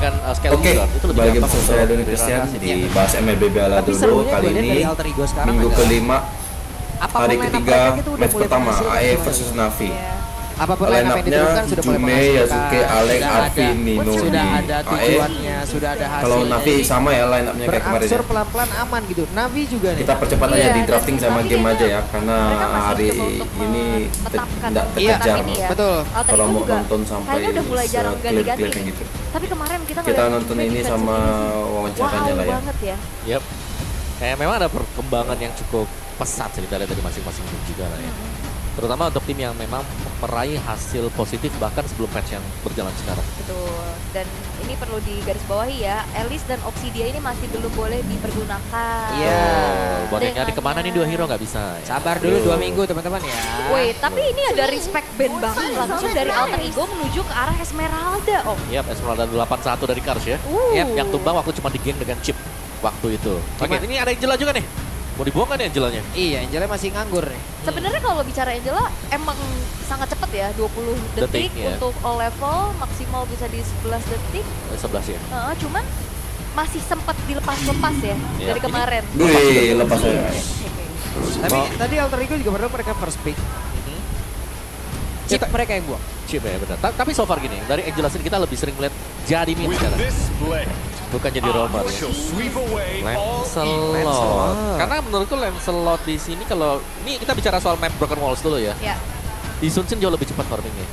menggunakan skill Oke, user itu lebih bagi gampang bersama saya Doni Christian di bahas MLB Bala Tapi dulu serunya kali gue lihat ini dari Alter Ego sekarang minggu adalah kelima apapun hari line up ketiga mereka itu udah match mulai pertama menghasilkan AE semuanya. versus Navi. Apapun Line line up yang up-nya diturunkan sudah mulai Jume, menghasilkan. Yasuke, Alex, Sudah Arvin, ada- Nino sudah di ada AE. tujuannya, sudah ada hasilnya. Kalau Navi Jadi sama ya line up-nya kayak kemarin berangsur ya. pelan-pelan aman gitu. Navi juga nih. Kita percepat aja Iya, di dan drafting sama Navi game aja kayaknya ya karena mereka masih hari coba untuk ini menetapkan tidak Iya, terkejar. ini ya. betul. Alter Kalau Ego mau juga nonton sampai kayaknya udah mulai jarang ganti-ganti clear-clear nih. gitu. Tapi kemarin kita Kita ngeliat nonton Juve ini defense sama ini. wawancaranya Wow lah ya. banget ya. Yep. Kayak memang ada perkembangan yang cukup pesat sih kita lihat dari masing-masing tim juga lah ya. Terutama untuk tim yang memang meraih hasil positif bahkan sebelum patch yang berjalan sekarang. Betul. Dan ini perlu digarisbawahi ya, Alice dan Obsidia ini masih belum boleh dipergunakan. Iya. Buat yang nyari Dengannya- kemana nih dua hero nggak bisa. Ya. Sabar dulu 2 minggu teman-teman ya. Wait, tapi ini ada respect band banget langsung dari Alter Ego menuju ke arah Esmeralda. Oh, Yap, Esmeralda 81 dari Kars ya. Yap, Yang tumbang waktu cuma digeng dengan chip waktu itu. Oke, ini ada Angela juga nih. Mau dibuang kan ya Angelanya? Iya, Angela masih nganggur nih. sebenarnya kalau bicara Angela emang sangat cepet ya, 20 detik, Detik, ya. untuk all level, maksimal bisa di 11 detik. 11 ya. Cuman masih sempat dilepas-lepas ya Iya, dari ini- kemarin. Wih, lepas saya. Tapi tadi Alter Ego juga baru mereka first pick. Chip mereka yang buang. Chip ya benar. Tapi so far gini, dari Angela sini kita lebih sering melihat jadi mid With sekarang. this play, Bukan jadi romer. I shall sweep away all evil. Lancelot. Karena menurutku Lancelot di sini kalau ini kita bicara soal map Broken Walls dulu ya. Ya, Di Sun Sin jauh lebih cepat farmingnya.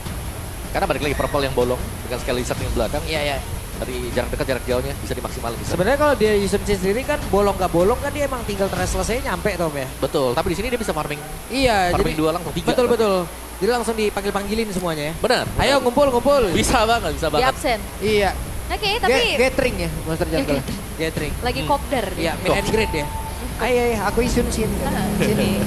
Karena balik lagi purple yang bolong dengan skill lizard yang belakang. Iya, iya. Dari jarak dekat jarak jauhnya bisa dimaksimalin bisa. Sebenarnya kalau dia Yusun sendiri kan bolong gak bolong kan dia emang tinggal selesai nyampe Tom ya. Betul, tapi di sini dia bisa farming Iya, farming jadi dua langsung 3. betul betul. Jadi langsung dipanggil-panggilin semuanya ya. Benar. Ayo ngumpul. Bisa banget, bisa di banget. absen. Iya. Oke, tapi Gathering ya, Monster Jungle. Gathering. lagi kopdar dia. Iya, mid and grade ya. Ayo, aku Yusun Shin. Sini.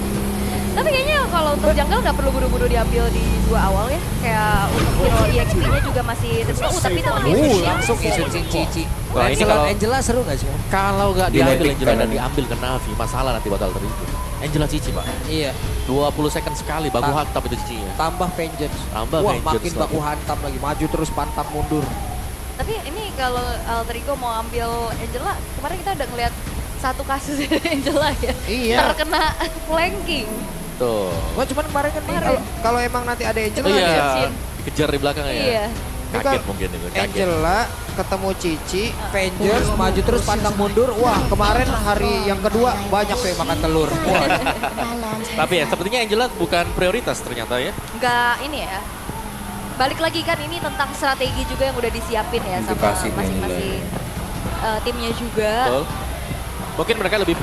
Tapi kayaknya kalau untuk jungle nggak perlu buru-buru diambil di 2 awal ya. Kayak untuk hero EXP-nya juga masih terus tapi tetap Langsung Yusun Shin Cici. Wah, ini Lancelot kalau- Angela seru gak sih? Kalau nggak Di diambil Matic Angela dan kan. diambil ke Navi, masalah nanti bakal terjadi. Angela Cici pak, Iya. 20 second sekali baku Ta- hantam itu Cicinya. Tambah Vengeance. Tambah Wah, Vengeance makin lagi. baku hantam lagi. Maju terus pantang mundur. Tapi ini kalau Alter Ego mau ambil Angela, kemarin kita udah ngeliat satu kasus Angela ya. Iya. Terkena flanking. Tuh. Wah, cuman kemarin kan nih, kalau emang nanti ada Angela Iya, ya. dikejar di belakang ya. Iya. Kaget mungkin itu, kaget. Angela ketemu Cici, Vengeance, maju terus pantang mundur. Wah, kemarin hari yang kedua banyak tuh yang makan telur. Wah, Tapi ya sepertinya Angela bukan prioritas ternyata ya. Nggak ini ya. Balik lagi kan ini tentang strategi juga yang udah disiapin ya sama Edukasi nih, masing-masing timnya juga. Betul. Mungkin mereka lebih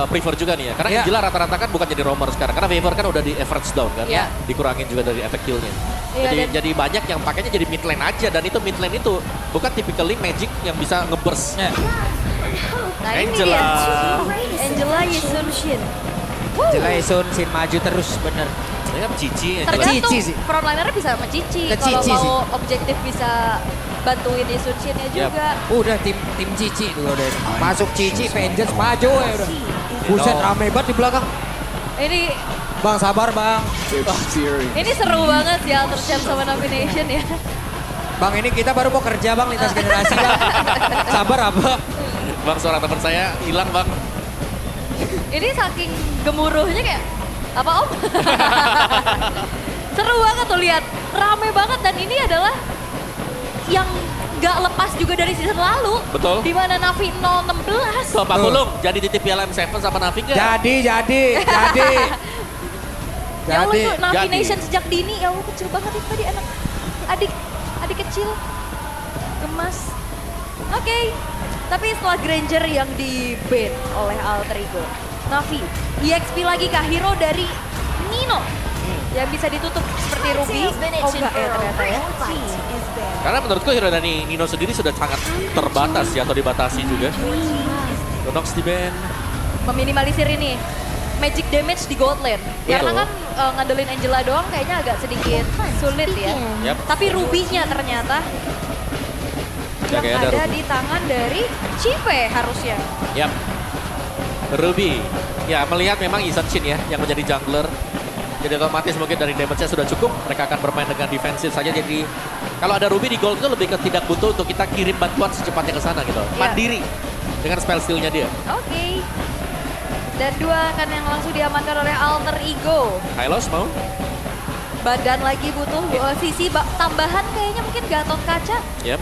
prefer juga nih ya. Karena Iya. Angela rata-rata kan bukan jadi roamer sekarang. Karena Favor kan udah di average down kan. Iya. Dikurangin juga dari efek killnya. Iya, jadi, dan- jadi banyak yang pakainya jadi mid lane aja. Dan itu mid lane itu bukan typically magic yang bisa ngeburst. Nah ini Angela. dia. Angela Yusun Shin. Angela Yusun Shin maju terus bener. Saya Cici Angela. Tergantung Cici sih. frontlinernya bisa sama Cici. Ke Kalau Cici mau objektif bisa bantuin Yusun Shin-nya Yap. juga. Udah tim Cici tuh udah. Masuk Cici, Vengeance maju ya udah. Buset rame banget di belakang. Ini Bang sabar bang. ini seru banget sih Alter Champ sama Nomination ya. Bang ini kita baru mau kerja bang lintas generasi bang. Sabar apa? Bang suara teman saya hilang bang. Ini saking gemuruhnya kayak apa om? Seru banget tuh lihat, rame banget dan ini adalah yang nggak lepas juga dari season lalu. Betul. Di mana Navi 016. Tuh Pak Gulung jadi titip piala M7 sama Navi nggak? Jadi. Ya Allah itu Navi Jadi. Nation sejak dini, ya Allah kecil banget itu tadi adik kecil, gemas. Oke, tapi setelah Granger yang di-ban oleh Alter Ego, Navi, EXP lagi kah hero dari Nino? Yang bisa ditutup seperti Ruby, oh enggak ya ternyata ya. Karena menurutku hero dari Nino sendiri sudah sangat terbatas ya atau dibatasi juga. Nox di ban. Meminimalisir ini magic damage di gold lane. Karena Betul. kan ngandelin Angela doang kayaknya agak sedikit sulit ya. Yap. Tapi Ruby-nya ternyata Ya, yang kayak ada ada Ruby. di tangan dari Chive harusnya. Yap. Ruby. Ya melihat memang Isan Shin ya yang menjadi jungler. Jadi otomatis mungkin dari damage-nya sudah cukup, mereka akan bermain dengan defensif saja. Jadi kalau ada Ruby di gold itu lebih ke tidak butuh untuk kita kirim bantuan secepatnya ke sana gitu. Iya. Mandiri dengan spell steal-nya dia. Oke. Dan dua kan yang langsung diamankan oleh Alter Ego. Hylos mau? Badan lagi butuh sisi tambahan kayaknya mungkin Gatot Kaca Yep.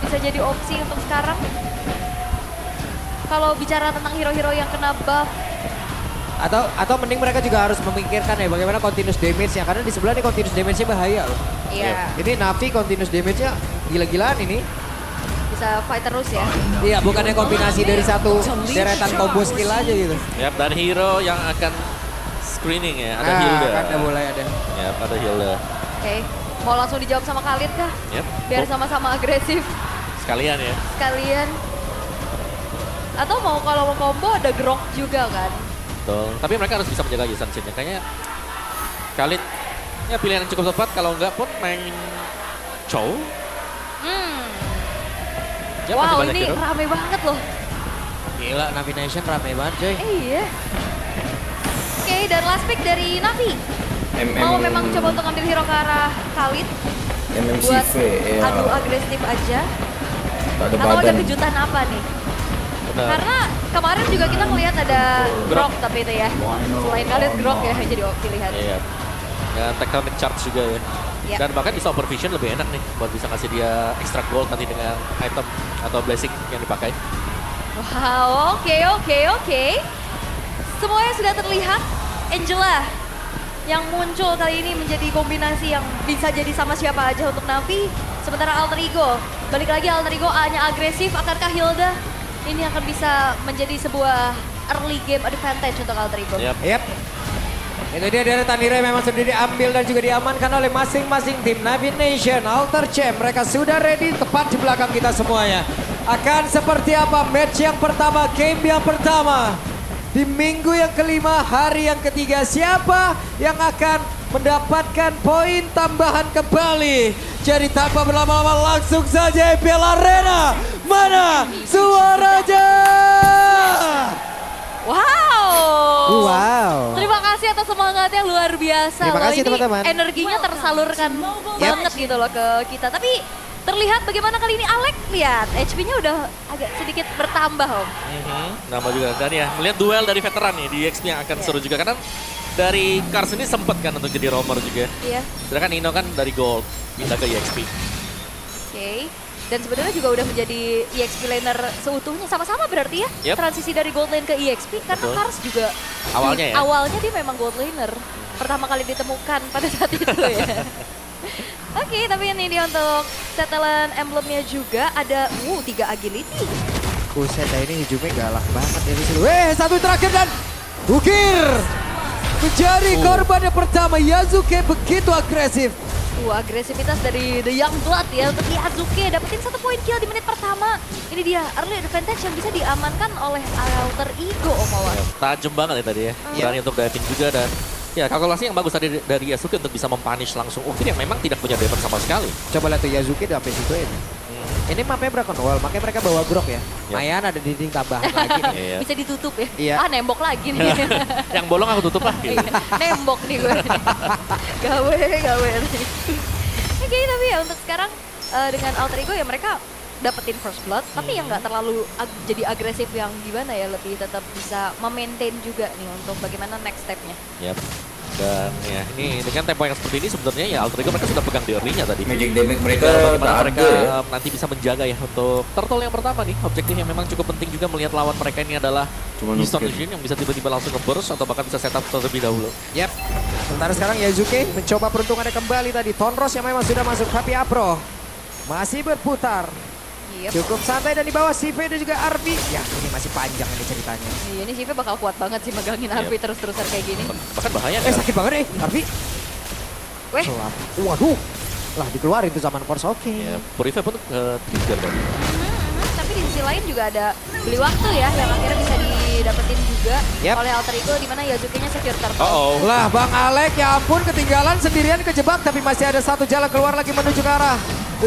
bisa jadi opsi untuk sekarang. Kalau bicara tentang hero-hero yang kena buff, Atau mending mereka juga harus memikirkan ya bagaimana continuous damage-nya. Karena di sebelah ini continuous damage-nya bahaya loh. iya Ini Navi continuous damage-nya gila-gilaan ini. bisa fight terus ya. Iya, bukannya kombinasi dari satu deretan combo skill aja gitu. Yep, dan hero yang akan screening ya, ada Nah, Hilda. kan udah mulai ada. Yep, ada Hilda. Oke, mau langsung dijawab sama Khalid kah? Yep. Biar Oh, sama-sama agresif sekalian ya. sekalian. Atau mau kalau mau combo ada Grok juga kan? Betul. Tapi mereka harus bisa menjaga Yusan Shin-nya. Kayaknya Khalid ya pilihan yang cukup tepat. Kalau enggak pun main Chow. Ya, masih Wow, banyak ini hero. rame banget loh. Gila, Navi Nation rame banget coy. Iya. Oke, dan last pick dari Navi. Mau memang coba untuk ambil hero ke arah Khalid buat MMCV ya. adu agresif aja. Tak ada Atau ada badan. kejutan apa nih? Benar. Karena kemarin juga kita ngelihat ada Grok tapi itu ya. Selain Khalid Grok ya jadi pilihan. Iya. Dan tectonic charge juga ya. Iya. Dan bahkan bisa overvision lebih enak nih buat bisa ngasih dia extra gold nanti dengan item atau blessing yang dipakai. Wow, oke. Semuanya sudah terlihat. Angela yang muncul kali ini menjadi kombinasi yang bisa jadi sama siapa aja untuk Navi. Sementara Alter Ego, balik lagi Alter Ego A-nya agresif, akankah Hilda ini akan bisa menjadi sebuah early game advantage untuk Alter Ego? Yep. Yep. Itu dia deretan hero yang memang sudah diambil dan juga diamankan oleh masing-masing tim. Navi Nation, Alter Champ, mereka sudah ready tepat di belakang kita semuanya. Akan seperti apa match yang pertama, game yang pertama. Di minggu yang kelima, hari yang ketiga, siapa yang akan mendapatkan poin tambahan kembali? Jadi tanpa berlama-lama langsung saja EPL Arena. Mana suaranya? Wow. Terima kasih atas semangatnya luar biasa. Terima loh. kasih, Ini teman-teman. energinya tersalurkan banget gitu loh ke kita. Tapi terlihat bagaimana kali ini Alek, lihat HP-nya udah agak sedikit bertambah Om. Nama juga. Dan ya, melihat duel dari veteran nih di EXP yang akan seru juga. Karena dari Cars ini sempet kan untuk jadi roamer juga. Iya. Sedangkan Ino kan dari gold pindah ke EXP. Oke. Dan sebenarnya juga udah menjadi EXP laner seutuhnya sama-sama berarti ya. Yep. Transisi dari gold lane ke EXP karena Betul. Cars juga Awalnya ya. awalnya dia memang gold laner. Pertama kali ditemukan pada saat itu ya. Oke, tapi ini dia untuk setelan emblemnya juga ada 3 agility. Buset, ini hujumnya galak banget ya di sini. Satu terakhir dan Ukir menjadi korban yang pertama. Yasuke begitu agresif. Agresivitas dari The Young Blood ya untuk Yasuke dapetin 1 poin kill di menit pertama. Ini dia early advantage yang bisa diamankan oleh Alter Ego Om Wawan. Tajam banget ya tadi ya. Berani untuk diving juga dan ya kalkulasi yang bagus tadi dari Yasuke untuk bisa mempunish langsung Ukir yang memang tidak punya damage sama sekali. Coba lihat tuh Yasuke sampai situ ini. Ini mapnya Broken Wall, makanya mereka bawa Grok ya. Mayan ada dinding tambahan lagi nih. Iya. Bisa ditutup ya. Iya. Nembok lagi nih. Yang bolong aku tutup lah. Gitu. Nembok nih gue. gawe. Oke, tapi ya untuk sekarang dengan Alter Ego ya mereka dapetin first blood, tapi yang nggak terlalu jadi agresif yang gimana ya, lebih tetap bisa memaintain juga nih untuk bagaimana next stepnya. Yap. Dan ya ini dengan tempo yang seperti ini sebenarnya ya Alter Ego mereka sudah pegang di early-nya tadi. Magic damage mereka Tinggal bagaimana tak mereka ada ya. nanti bisa menjaga ya untuk turtle yang pertama nih. Objektif yang memang cukup penting juga melihat lawan mereka ini adalah Cuma Eastern nukir. Legion yang bisa tiba-tiba langsung nge-burst atau bahkan bisa setup terlebih dahulu. Yap. Sementara sekarang Yasuke mencoba peruntungannya kembali tadi. Tonros yang memang sudah masuk, tapi Apro masih berputar. Yep. Cukup santai dan di bawah CV dan juga Arby. Ya ini masih panjang ini ceritanya. Iya, ini CV bakal kuat banget sih megangin Arby terus-terusan kayak gini. Bahkan bahaya kan? Sakit banget nih Arby. Weh, Waduh. Lah dikeluarin tuh zaman Force, oke. Ya, Purifier pun trigger dong. tapi di sisi lain juga ada beli waktu ya yang akhirnya bisa didapetin juga Yep. oleh Alter Ego di mana Yasuke-nya secure turtle. Lah Bang Alek, ya ampun ketinggalan sendirian kejebak, tapi masih ada satu jalan keluar lagi menuju ke arah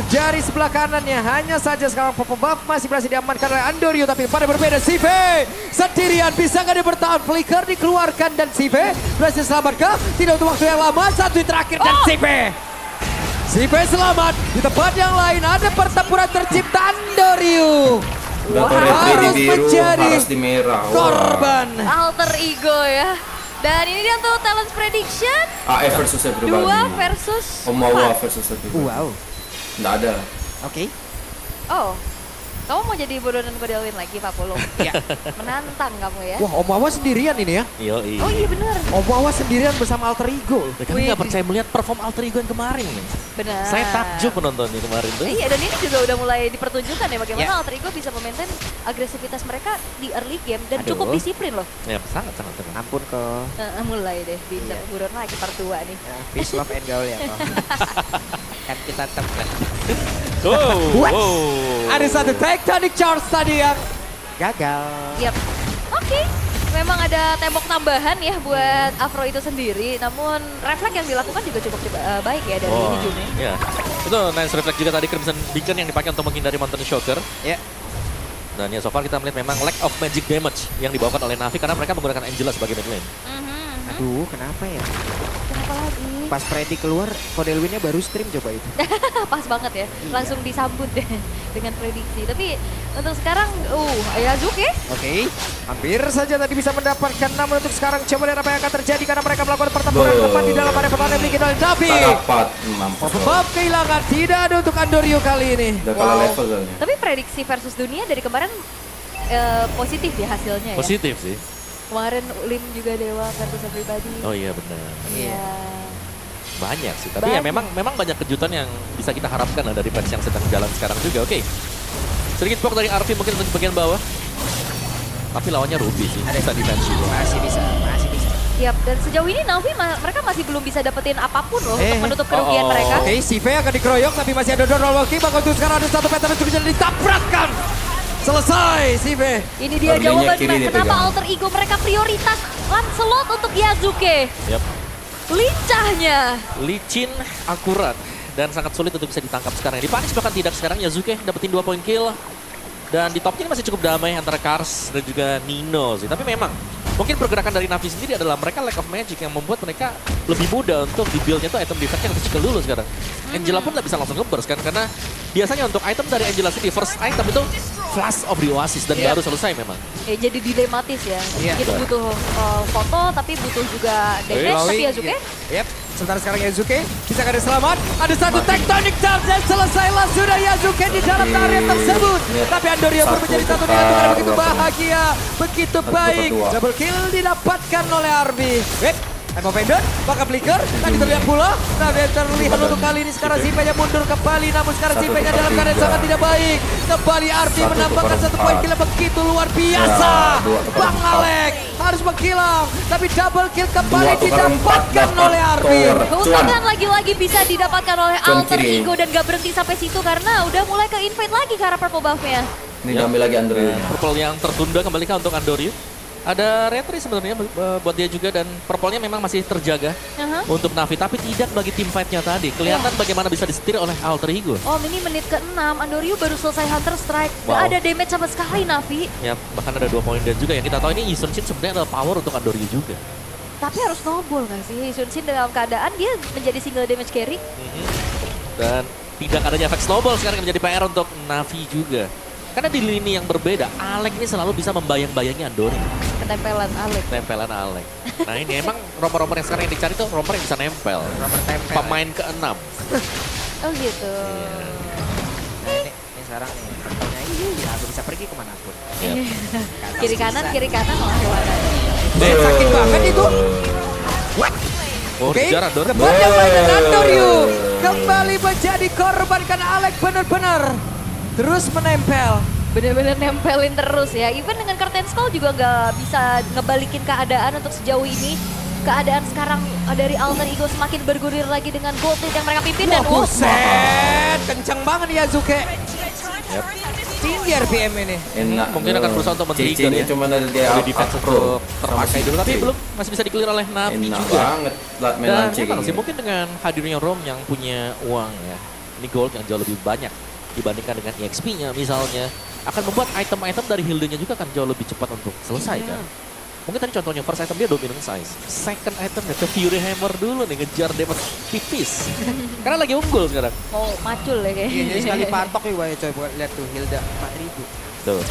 dari sebelah kanannya. Hanya saja sekarang Purple Buff masih berhasil diamankan oleh Andorio. Tapi pada berbeda, Sive sendirian. Bisa nggak dia bertahan? Flicker dikeluarkan dan Sive berhasil selamat ke? Tidak untuk waktu yang lama. Satu hit terakhir dan Sive selamat. Di tempat yang lain ada pertempuran tercipta Andorio. Gato retry Harus di biru, menjadi harus di merah. Wah. korban. Alter ego ya. Dan ini dia untuk talent prediction. AF versus everybody. 2 versus Omawa 4. versus everybody. Wow. Nggak ada. Oke. Oh, kamu mau jadi bodoh dan Godelwin lagi Pak Polo? Ya. Menantang kamu ya. Wah, Om Wawa sendirian ini ya. Yoi. Oh iya bener. Om Wawa sendirian bersama Alter Ego. Ya, kami nggak percaya melihat perform Alter Ego yang kemarin nih. Benar. Saya takjub menontonnya kemarin tuh. Iya, dan ini juga udah mulai dipertunjukkan ya bagaimana Ya. Alter Ego bisa memaintain agresivitas mereka di early game dan Aduh. cukup disiplin loh. Ya sangat. Ampun kok. Mulai deh di Iya. buron lagi part 2 nih. Peace, love, and gaul ya kok. Kan kita teman. Wow. What? Ada satu tectonic charge tadi yang gagal. Yap. Oke. Memang ada tembok tambahan ya buat Afro itu sendiri. Namun refleks yang dilakukan juga cukup baik ya dari Hijune. Ya. Itu nice reflect juga tadi Crimson Beacon yang dipakai untuk menghindari Mountain Shocker. Ya. Dan ya so far kita melihat memang lack of magic damage yang dibawakan oleh Navi karena mereka menggunakan Angela sebagai mid lane. Aduh, kenapa ya? Kenapa lagi? Pas Freddy keluar, Godelwinnya baru stream coba itu. Pas banget ya. Langsung disambut deh dengan prediksi. Tapi untuk sekarang, Yasuke. Oke, hampir saja tadi bisa mendapatkan. Namun untuk sekarang coba lihat apa yang akan terjadi karena mereka melakukan pertempuran tepat di dalam area pertahanan yang dimiliki oleh Navi. Tak dapat. Mampus. Pembab kehilangan tidak ada untuk Andorio kali ini. Udah kalah level soalnya. Tapi prediksi versus dunia dari kemarin positif ya hasilnya ya. Positif sih. Kemarin Lim juga Dewa versus everybody. Oh iya benar. Iya. Banyak sih, tapi ya Banyak. memang banyak kejutan yang bisa kita harapkan lah dari patch yang sedang jalan sekarang juga. Oke. Sedikit poke dari Arvi mungkin untuk bagian bawah. Tapi lawannya Ruby sih, bisa defense juga. Masih bisa. Yap, dan sejauh ini Navi mereka masih belum bisa dapetin apapun loh untuk menutup kerugian mereka. Oke, Sive akan dikeroyok tapi masih ada door walking. Maka untuk sekarang ada satu pattern untuk bisa ditabrakkan. Selesai, Sive. Ini dia Early-nya jawaban kiri kenapa dipegang. Alter Ego mereka prioritas Lancelot untuk Yasuke. Yap. Lincahnya. Licin, akurat, dan sangat sulit untuk bisa ditangkap sekarang. Di Punish bahkan tidak sekarang Yasuke dapetin 2 poin kill. Dan di top 10 masih cukup damai antara Kars dan juga Nino sih. Tapi memang mungkin pergerakan dari Navi sendiri adalah mereka lack of magic yang membuat mereka lebih mudah untuk di build-nya tuh item defense-nya lebih dulu sekarang. Angela pun nggak bisa langsung nge-burst kan karena biasanya untuk item dari Angela sendiri first item itu Flash of the Oasis dan baru selesai memang. Ya, jadi dilematis ya. Iya. Kita butuh foto tapi butuh juga damage. Tapi Yasuke Yep. Sementara sekarang Yasuke bisa ada selamat. Ada satu tectonic charge dan selesailah sudah Yasuke di dalam area tersebut. Tapi Andorio pun menjadi satu dengan Tuhan begitu bahagia, begitu baik. Double kill didapatkan oleh Arby. Wait. Time of Endon, bakal flicker, tadi terlihat pula. Tapi terlihat untuk kali ini sekarang Sipe-nya mundur kembali. Namun sekarang Sipe-nya dalam keadaan sangat tidak baik. Kembali Arby menambahkan satu poin kill begitu luar biasa. Bang Alek harus menghilang. Tapi double kill kembali didapatkan oleh Arby. keuntungan lagi-lagi bisa didapatkan oleh Cuan Alter kiri. Ego dan gak berhenti sampai situ karena udah mulai ke invade lagi ke arah purple buff-nya. Ini diambil lagi Android. Purple yang tertunda kembali kan untuk Andorio. Ada retry sebenarnya buat dia juga dan purple-nya memang masih terjaga untuk Navi. Tapi tidak bagi tim fight-nya tadi. Kelihatan bagaimana bisa disetir oleh Alter Ego. Oh ini menit ke-6, Andorio baru selesai Hunter Strike. Gak Wow. ada damage sama sekali Navi. Ya, bahkan ada 2 poin dan juga yang kita tahu ini Isun Shin sebenarnya adalah power untuk Andorio juga. Tapi harus snowball gak sih? Sun Shin dalam keadaan dia menjadi single damage carry. Dan tidak adanya efek snowball sekarang yang menjadi PR untuk Navi juga. Karena di lini yang berbeda, Alek ini selalu bisa membayang-bayangi Andorio. Ketempelan Alec. Tempelan Alek. Nah ini emang romper-romper yang sekarang yang dicari tuh romper yang bisa nempel. Pemain ke-6. Oh gitu. Nah, ini sekarang nih, purple-nya ini aku bisa pergi kemanapun. Kiri kanan malah kemana. Sakit banget itu. Oh, Oke, jarak Dor. depan yang lain dan Andorio kembali menjadi korban karena Alek benar-benar terus menempel. Bener-bener nempelin terus ya. Even dengan curtain skull juga nggak bisa ngebalikin keadaan untuk sejauh ini. Keadaan sekarang dari Alter Ego semakin bergulir lagi dengan gold lead yang mereka pimpin dan Wah, buset, kenceng banget Yasuke. Tinggi RPM ini. Enak. Mungkin akan berusaha untuk men-trigger CC-nya ya. cuma ada di Dari defense untuk Sama terpakai dulu. Tapi CC. belum masih bisa di-clear oleh Navi Enak juga. banget main Dan launching memang sih ini. mungkin dengan hadirnya Rom yang punya uang ya. ini gold yang jauh lebih banyak dibandingkan dengan EXP-nya misalnya. Akan membuat item-item dari Hilde-nya juga akan jauh lebih cepat untuk selesai kan. Mungkin tadi contohnya first item dia dominant size. Second itemnya ke Fury Hammer dulu nih ngejar damage tipis. Karena lagi unggul sekarang. Mau macul ya kayaknya. Iya, jadi sekali patok ya Wah, coba lihat tuh Hilda 4000. Tuh.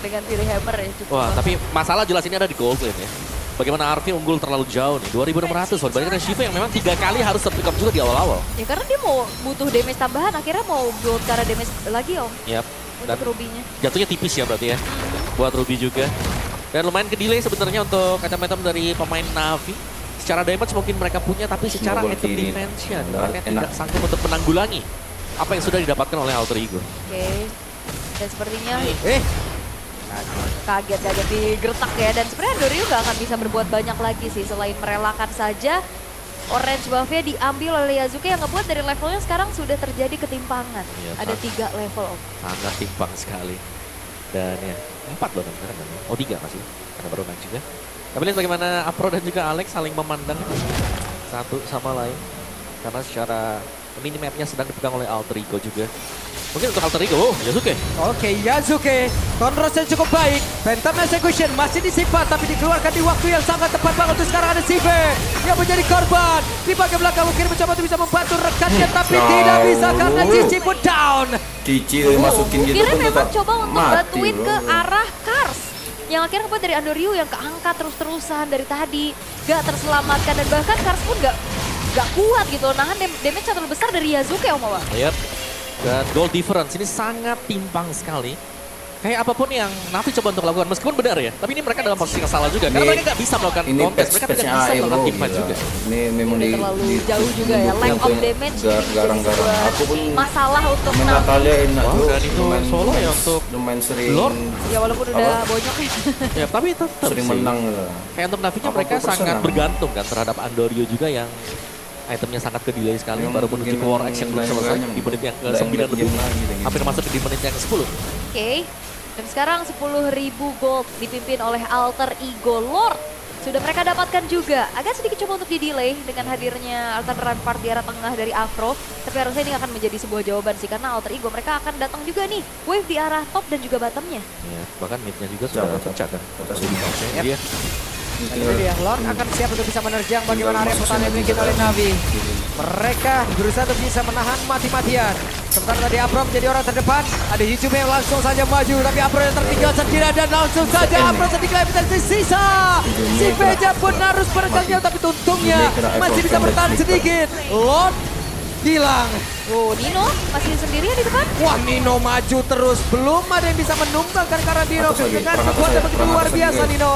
Dengan Fury Hammer ya cukup. Wah, tapi masalah jelas ini ada di gold lane ya. Bagaimana Arfi unggul terlalu jauh nih, 2600 loh. Dibandingkan Shiva yang memang 3 kali harus terpick up juga di awal-awal. Ya karena dia mau butuh damage tambahan, akhirnya mau build karena damage lagi om. Yap. Dan Untuk Ruby-nya. jatuhnya tipis ya berarti ya. Buat Ruby juga. Dan lumayan ke delay sebenarnya untuk item-item dari pemain Navi. Secara damage mungkin mereka punya, tapi secara Snowball item kiri. dimension Enak. mereka tidak sanggup untuk menanggulangi apa yang sudah didapatkan oleh Alter Ego. Oke. Dan sepertinya kaget digertak ya. Dan sebenarnya Andoryu nggak akan bisa berbuat banyak lagi sih selain merelakan saja orange buff-nya diambil oleh Yazuki yang ngebuat dari levelnya sekarang sudah terjadi ketimpangan. Iya, Ada Pak. 3 level om. Sangat timpang sekali. Dan ya, 4 loh sekarang kan. Oh 3 masih, karena baru naik juga. Tapi lihat bagaimana Apro dan juga Alex saling memandang satu sama lain. Karena secara minimapnya sedang dipegang oleh Alter Ego juga. Mungkin untuk Alter Ego, oh Yasuke. Oke, Yazuke, controlnya cukup baik. Phantom Execution masih disimpan tapi dikeluarkan di waktu yang sangat tepat banget. Untuk sekarang ada Sive yang menjadi korban. Di bagian belakang mungkin mencoba untuk bisa membantu rekannya tapi tidak bisa karena Cici pun down. Cici masukin gitu Kira pun memang tetap coba untuk mati, bantuin bro. ke arah Kars. Yang akhirnya ngebuat dari Andoryu yang keangkat terus-terusan dari tadi. Gak terselamatkan dan bahkan Kars pun gak kuat gitu. Nahan damage yang terlalu besar dari Yazuke om Wawa. Lihat. Dan goal difference ini sangat timpang sekali. Kayak apapun yang Navi coba untuk lakukan, meskipun benar ya. Tapi ini mereka dalam posisi yang salah juga. Karena mereka nggak bisa melakukan ini contest, mereka tidak bisa AE, melakukan bro, team fight gila. juga. Ini memang Udah terlalu jauh juga ya. Lack of damage jadi garang-garang. sebuah Aku pun masalah untuk main Navi. Natalia enak Wah, tuh. dan itu solo ya untuk lumayan sering Lord. Ya walaupun udah Apa? bonyok ya. Ya, tapi tetap sering sih. menang lah. Kayak untuk Navi-nya Apa mereka persen sangat lah. bergantung kan terhadap Andoryu juga yang itemnya sangat ke delay sekali. Yang Baru menuju ke war action belum selesai di menit yang ke-9 lebih. Hampir masuk di menit yang ke-10. Oke. Dan sekarang 10.000 gold dipimpin oleh Alter Ego Lord. Sudah mereka dapatkan juga. Agak sedikit coba untuk di-delay dengan hadirnya Alter Rampart di arah tengah dari Afro. Tapi harusnya ini akan menjadi sebuah jawaban sih. Karena Alter Ego mereka akan datang juga nih. Wave di arah top dan juga bottomnya. Ya, bahkan midnya juga sudah pecah kan. Atas ini. Dia Dan itu dia, Lord akan siap untuk bisa menerjang bagaimana area pertahanan yang dimiliki oleh Navi. Mereka berusaha untuk bisa menahan mati-matian. Sementara tadi Afro menjadi orang terdepan. Ada Hijume yang langsung saja maju. Tapi Afro yang tertinggal sendiri dan langsung saja Afro sedikit lebih dari sisa. Si Veja pun harus merekatnya tapi untungnya masih bisa bertahan sedikit. Lord hilang. Oh, Nino masih sendirian di depan. Wah, Nino maju terus. Belum ada yang bisa menumbangkan karena Nino Atas lagi, dengan perang atas kekuatan ya, begitu perang luar atas biasa lagi. Nino.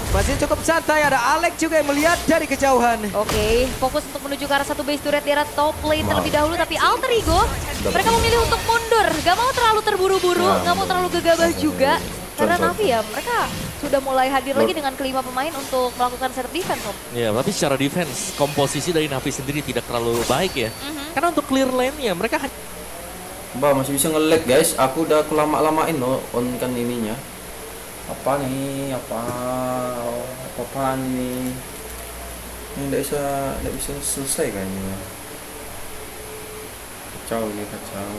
Masih cukup santai, ada Alex juga yang melihat dari kejauhan. Oke, fokus untuk menuju ke arah satu base turret di arah top lane terlebih dahulu. Tapi Alter Ego, mereka memilih untuk mundur. Gak mau terlalu terburu-buru, Ya, gak mau terlalu gegabah juga. Karena Betul. Navi ya, mereka sudah mulai hadir lagi dengan kelima pemain untuk melakukan set defense. Om. ya, tapi secara defense komposisi dari Navi sendiri tidak terlalu baik ya. Karena untuk clear lane-nya mereka Mbak masih bisa nge-lag guys. Aku udah kelama-lamain loh on kan ininya. Apa nih? Apaan nih? Ini nggak bisa selesai kayaknya. Kacau ini kacau.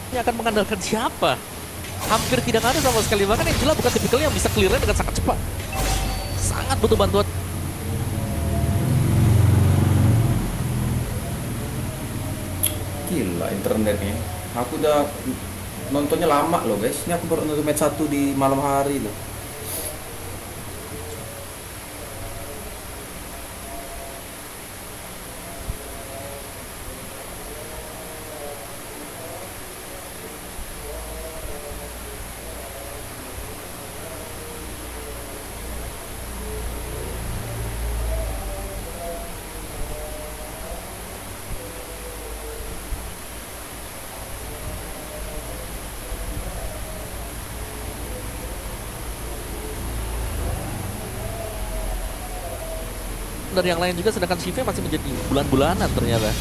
ini akan mengandalkan siapa? Hampir tidak ada sama sekali. Bahkan Angela bukan tipikalnya yang bisa clear lane dengan sangat cepat. Sangat butuh bantuan. Gila internetnya. Aku udah nontonnya lama loh guys. Ini aku baru nonton match 1 di malam hari loh. Dari yang lain juga, sedangkan Shiva masih menjadi bulan-bulanan ternyata.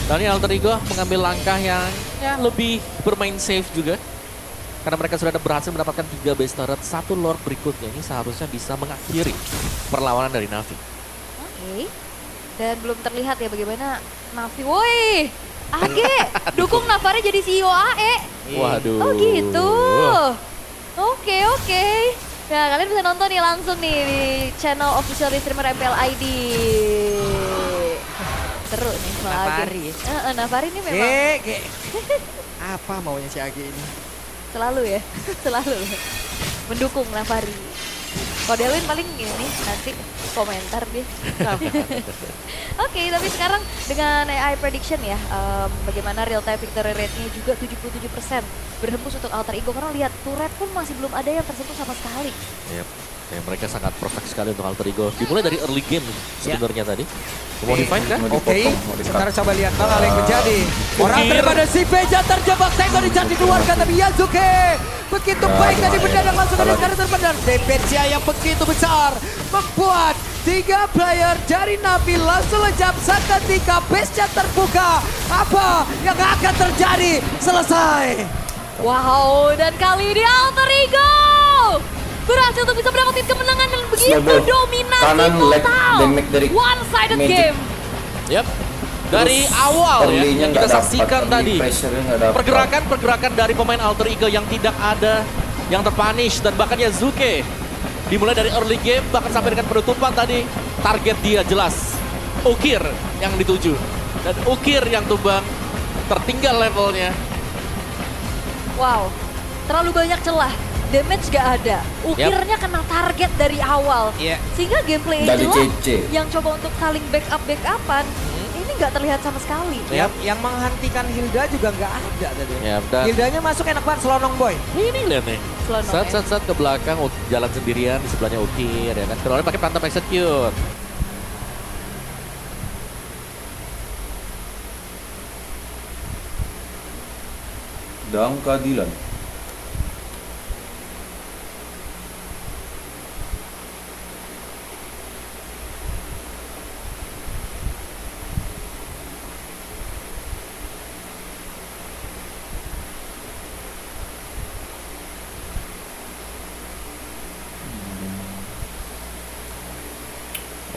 Dan ini Alter Ego mengambil langkah yang ya lebih bermain safe juga. Karena mereka sudah berhasil mendapatkan 3 base turret, 1 lord berikutnya. Ini seharusnya bisa mengakhiri perlawanan dari Navi. Oke. Dan belum terlihat ya bagaimana Navi. Woi, Age dukung Navari jadi CEO AE. Waduh. Oh gitu. Oke. Nah kalian bisa nonton nih langsung nih di channel official di streamer MPL ID. Seru nih sama Age. Navari. Navari ini memang Apa maunya si Agi ini? selalu ya, selalu mendukung Navari. Kalau Delwin paling ini nanti komentar dia. Oke, tapi sekarang dengan AI prediction ya, bagaimana real time victory rate-nya juga 77% berhembus untuk Alter Ego karena lihat turret pun masih belum ada yang tersentuh sama sekali. Yep. Ya, mereka sangat perfect sekali untuk Alter Ego. Dimulai dari early game sebenarnya tadi. Modified kan? Mau Oke, dipotong, mau di-cut. sekarang coba lihat bang, apa yang terjadi. Orang Ukir. daripada si Veja terjebak, Sengo dicari dikeluarkan tapi Yazuke begitu baik tadi berdadang langsung dari sekarang terpendam. Depensia yang begitu besar membuat 3 player dari Navi langsung lejap seketika base-nya terbuka. Apa yang akan terjadi? Selesai. Wow, dan kali ini Alter Ego berhasil untuk bisa mendapatkan kemenangan dan begitu Snowball. dominasi Kanan leg, total. damage dari One-sided Magic. game. Yep. Dari Terus awal ya, early-nya yang nggak kita dapat, saksikan early tadi. pressure-nya nggak dapat. Pergerakan dari pemain Alter Ego yang tidak ada yang terpunish dan bahkan Yazuke. Dimulai dari early game bahkan sampai dengan penutupan tadi. Target dia jelas. Ukir yang dituju. Dan Ukir yang tumbang. Tertinggal levelnya. Wow, terlalu banyak celah. Damage gak ada. Ukirnya kena target dari awal. Iya. Sehingga gameplay Dari Angela CC. yang coba untuk saling backupan, ini gak terlihat sama sekali. Yang menghentikan Hilda juga nggak ada tadi. Ya, dan Hildanya masuk enak banget selonong boy. ini lihat nih. Selonong ya. Set ke belakang, jalan sendirian di sebelahnya Ukir ya kan. Keluarnya pakai Phantom Execute. Dan keadilan.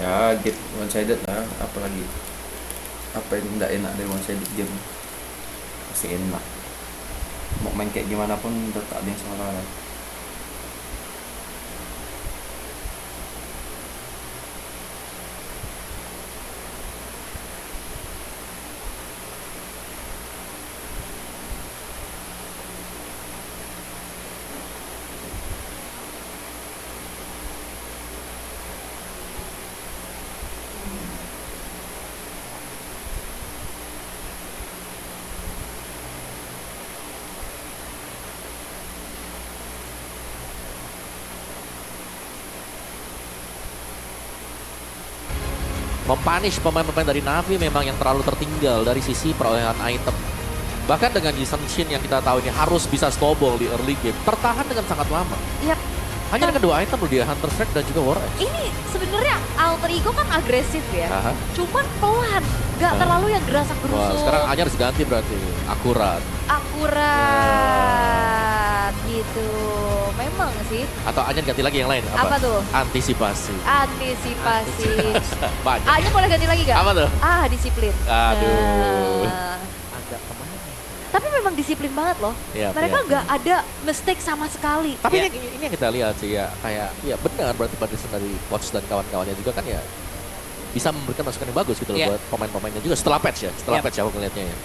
Ya, game one sided lah, apalagi apa yang tidak enak dari one sided game. Masih enak. Mau main kayak gimana pun tetap ada yang salah. Mempunish pemain-pemain dari Navi memang yang terlalu tertinggal dari sisi perolehan item. Bahkan dengan Jason Shin yang kita tahu ini harus bisa snowball di early game, tertahan dengan sangat lama. Yap. Hanya dengan 2 item loh dia, Hunter Strike dan juga War Axe. Ini sebenarnya Alter Ego kan agresif ya. Aha. Cuman pelan, gak terlalu yang gerasak Wah, gerusuk. sekarang Anyar harus ganti berarti. Akurat. Akurat gitu. Memang sih. Atau Anyar ganti lagi yang lain. Apa tuh? Antisipasi. Antisipasi. Banyak. A-nya boleh ganti lagi gak? Apa tuh? Disiplin. Aduh. Nah, Agak kemana? tapi memang disiplin banget loh. Iya, Mereka iya. nggak ada mistake sama sekali. Tapi Ya. ini yang kita lihat sih ya, kayak ya benar berarti Padison dari coach dan kawan-kawannya juga kan ya bisa memberikan masukan yang bagus gitu loh Ya. buat pemain-pemainnya juga setelah patch ya, setelah Ya. patch aku ngelihatnya ya.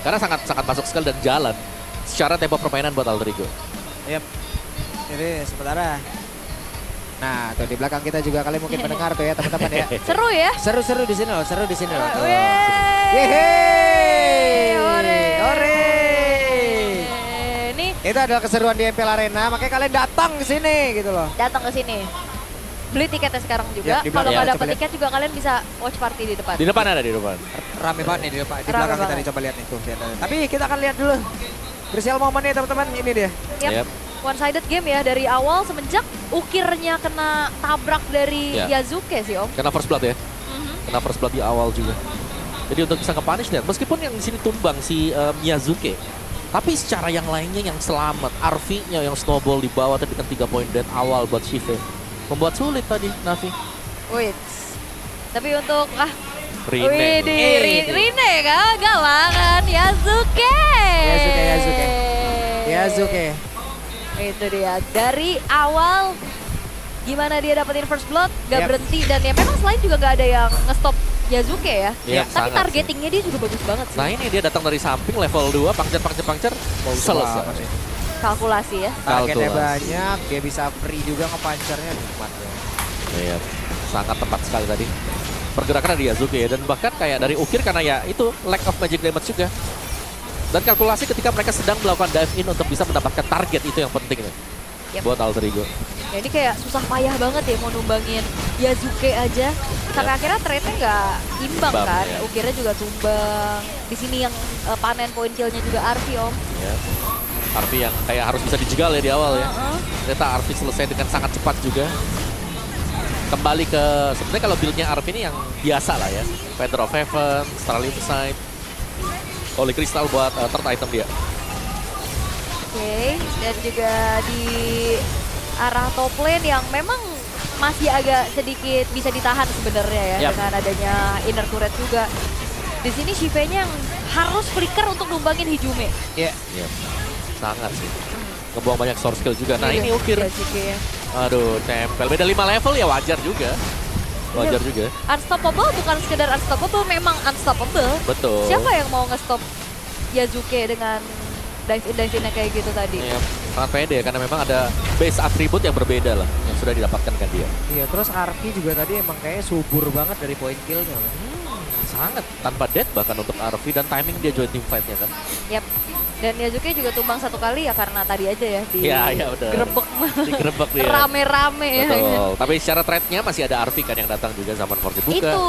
Karena sangat masuk sekali dan jalan secara tempo permainan buat Alter Ego. Yap. Jadi sementara. Nah, tuh di belakang kita juga kalian mungkin mendengar tuh ya teman-teman ya. Seru ya? Seru-seru di sini loh, seru di sini loh. Tuh. Yeay. Yeay. Ore. Ore. Ini Itu adalah keseruan di MPL Arena, makanya kalian datang ke sini gitu loh. datang ke sini. Beli tiketnya sekarang juga. Ya, di Kalau belakang. nggak Ya, dapat coba lihat. tiket juga kalian bisa watch party di depan. Di depan ada di depan. Rame banget nih di depan, di Rame belakang kita banget. nih, coba lihat nih tuh. Tapi kita akan lihat dulu. Crucial momen nih teman-teman, ini dia. Yap. Yep. One-sided game ya dari awal semenjak Ukirnya kena tabrak dari Ya. Yazuke sih Om. Kena first blood ya. Kena first blood di awal juga. Jadi untuk bisa nge-punish lihat, meskipun yang di sini tumbang si Miyazuke, tapi secara yang lainnya yang selamat, RV-nya yang snowball di bawah tapi kan 3 poin dead awal buat Shive. Membuat sulit tadi Navi. Wait. Tapi untuk Rine. Rine galangan Yasuke. Yasuke. Itu dia dari awal gimana dia dapetin first blood, gak Yep. berhenti dan ya memang selain juga gak ada yang nge-stop Yasuke ya. Iya, Tapi sangat targetingnya dia juga bagus banget sih. Nah ini dia datang dari samping level 2, pangcer, selesai. Kalkulasi ya. Targetnya Kalkulasi. banyak, dia bisa free juga ngepancernya nikmat ya. Iya, sangat tepat sekali tadi. Pergerakan dari Yasuke ya, dan bahkan kayak dari Ukir karena ya itu lack of magic damage juga. Dan kalkulasi ketika mereka sedang melakukan dive in untuk bisa mendapatkan target itu yang penting nih. Yep. Buat Alter Ego. Ya ini kayak susah payah banget ya mau numbangin Yasuke aja. Sampai akhirnya trade-nya nggak imbang Imbang, kan. ya. Ukirnya juga tumbang. Di sini yang panen poin kill-nya juga Arfi om. Ya. Arfi yang kayak harus bisa dijegal ya di awal ya. Heeh. Ternyata Arfi selesai dengan sangat cepat juga. Kembali ke, sebenarnya kalau build-nya Arfi ini yang biasa lah ya. Feather of Heaven, Starlight Insight, Holy Crystal buat third item dia. Oke, dan juga di arah top lane yang memang masih agak sedikit bisa ditahan sebenarnya ya Yap. dengan adanya inner turret juga. Di sini Shive-nya yang harus flicker untuk numbangin Hijume. Iya. Iya, sangat sih. Ngebuang banyak source skill juga. Nah ini Ukir. Yasuke ya. Aduh, tempel. Beda 5 level ya wajar juga. Wajar Iya. juga. Unstoppable bukan sekedar unstoppable, memang unstoppable. Betul. Siapa yang mau nge-stop Yasuke dengan dive-in-nya kayak gitu tadi? Iya, sangat pede karena memang ada base atribut yang berbeda lah yang sudah didapatkan kan dia. Iya, terus Arki juga tadi emang kayaknya subur banget dari poin killnya. Sangat tanpa death bahkan untuk Arfi dan timing dia join team fight-nya kan. Yap. Dan Yasuke juga tumbang satu kali ya karena tadi aja ya di Iya, benar. grebek Digerebek dia. rame-rame ya. Betul. Tapi secara trade-nya masih ada Arfi kan yang datang juga zaman Force buka. Itu.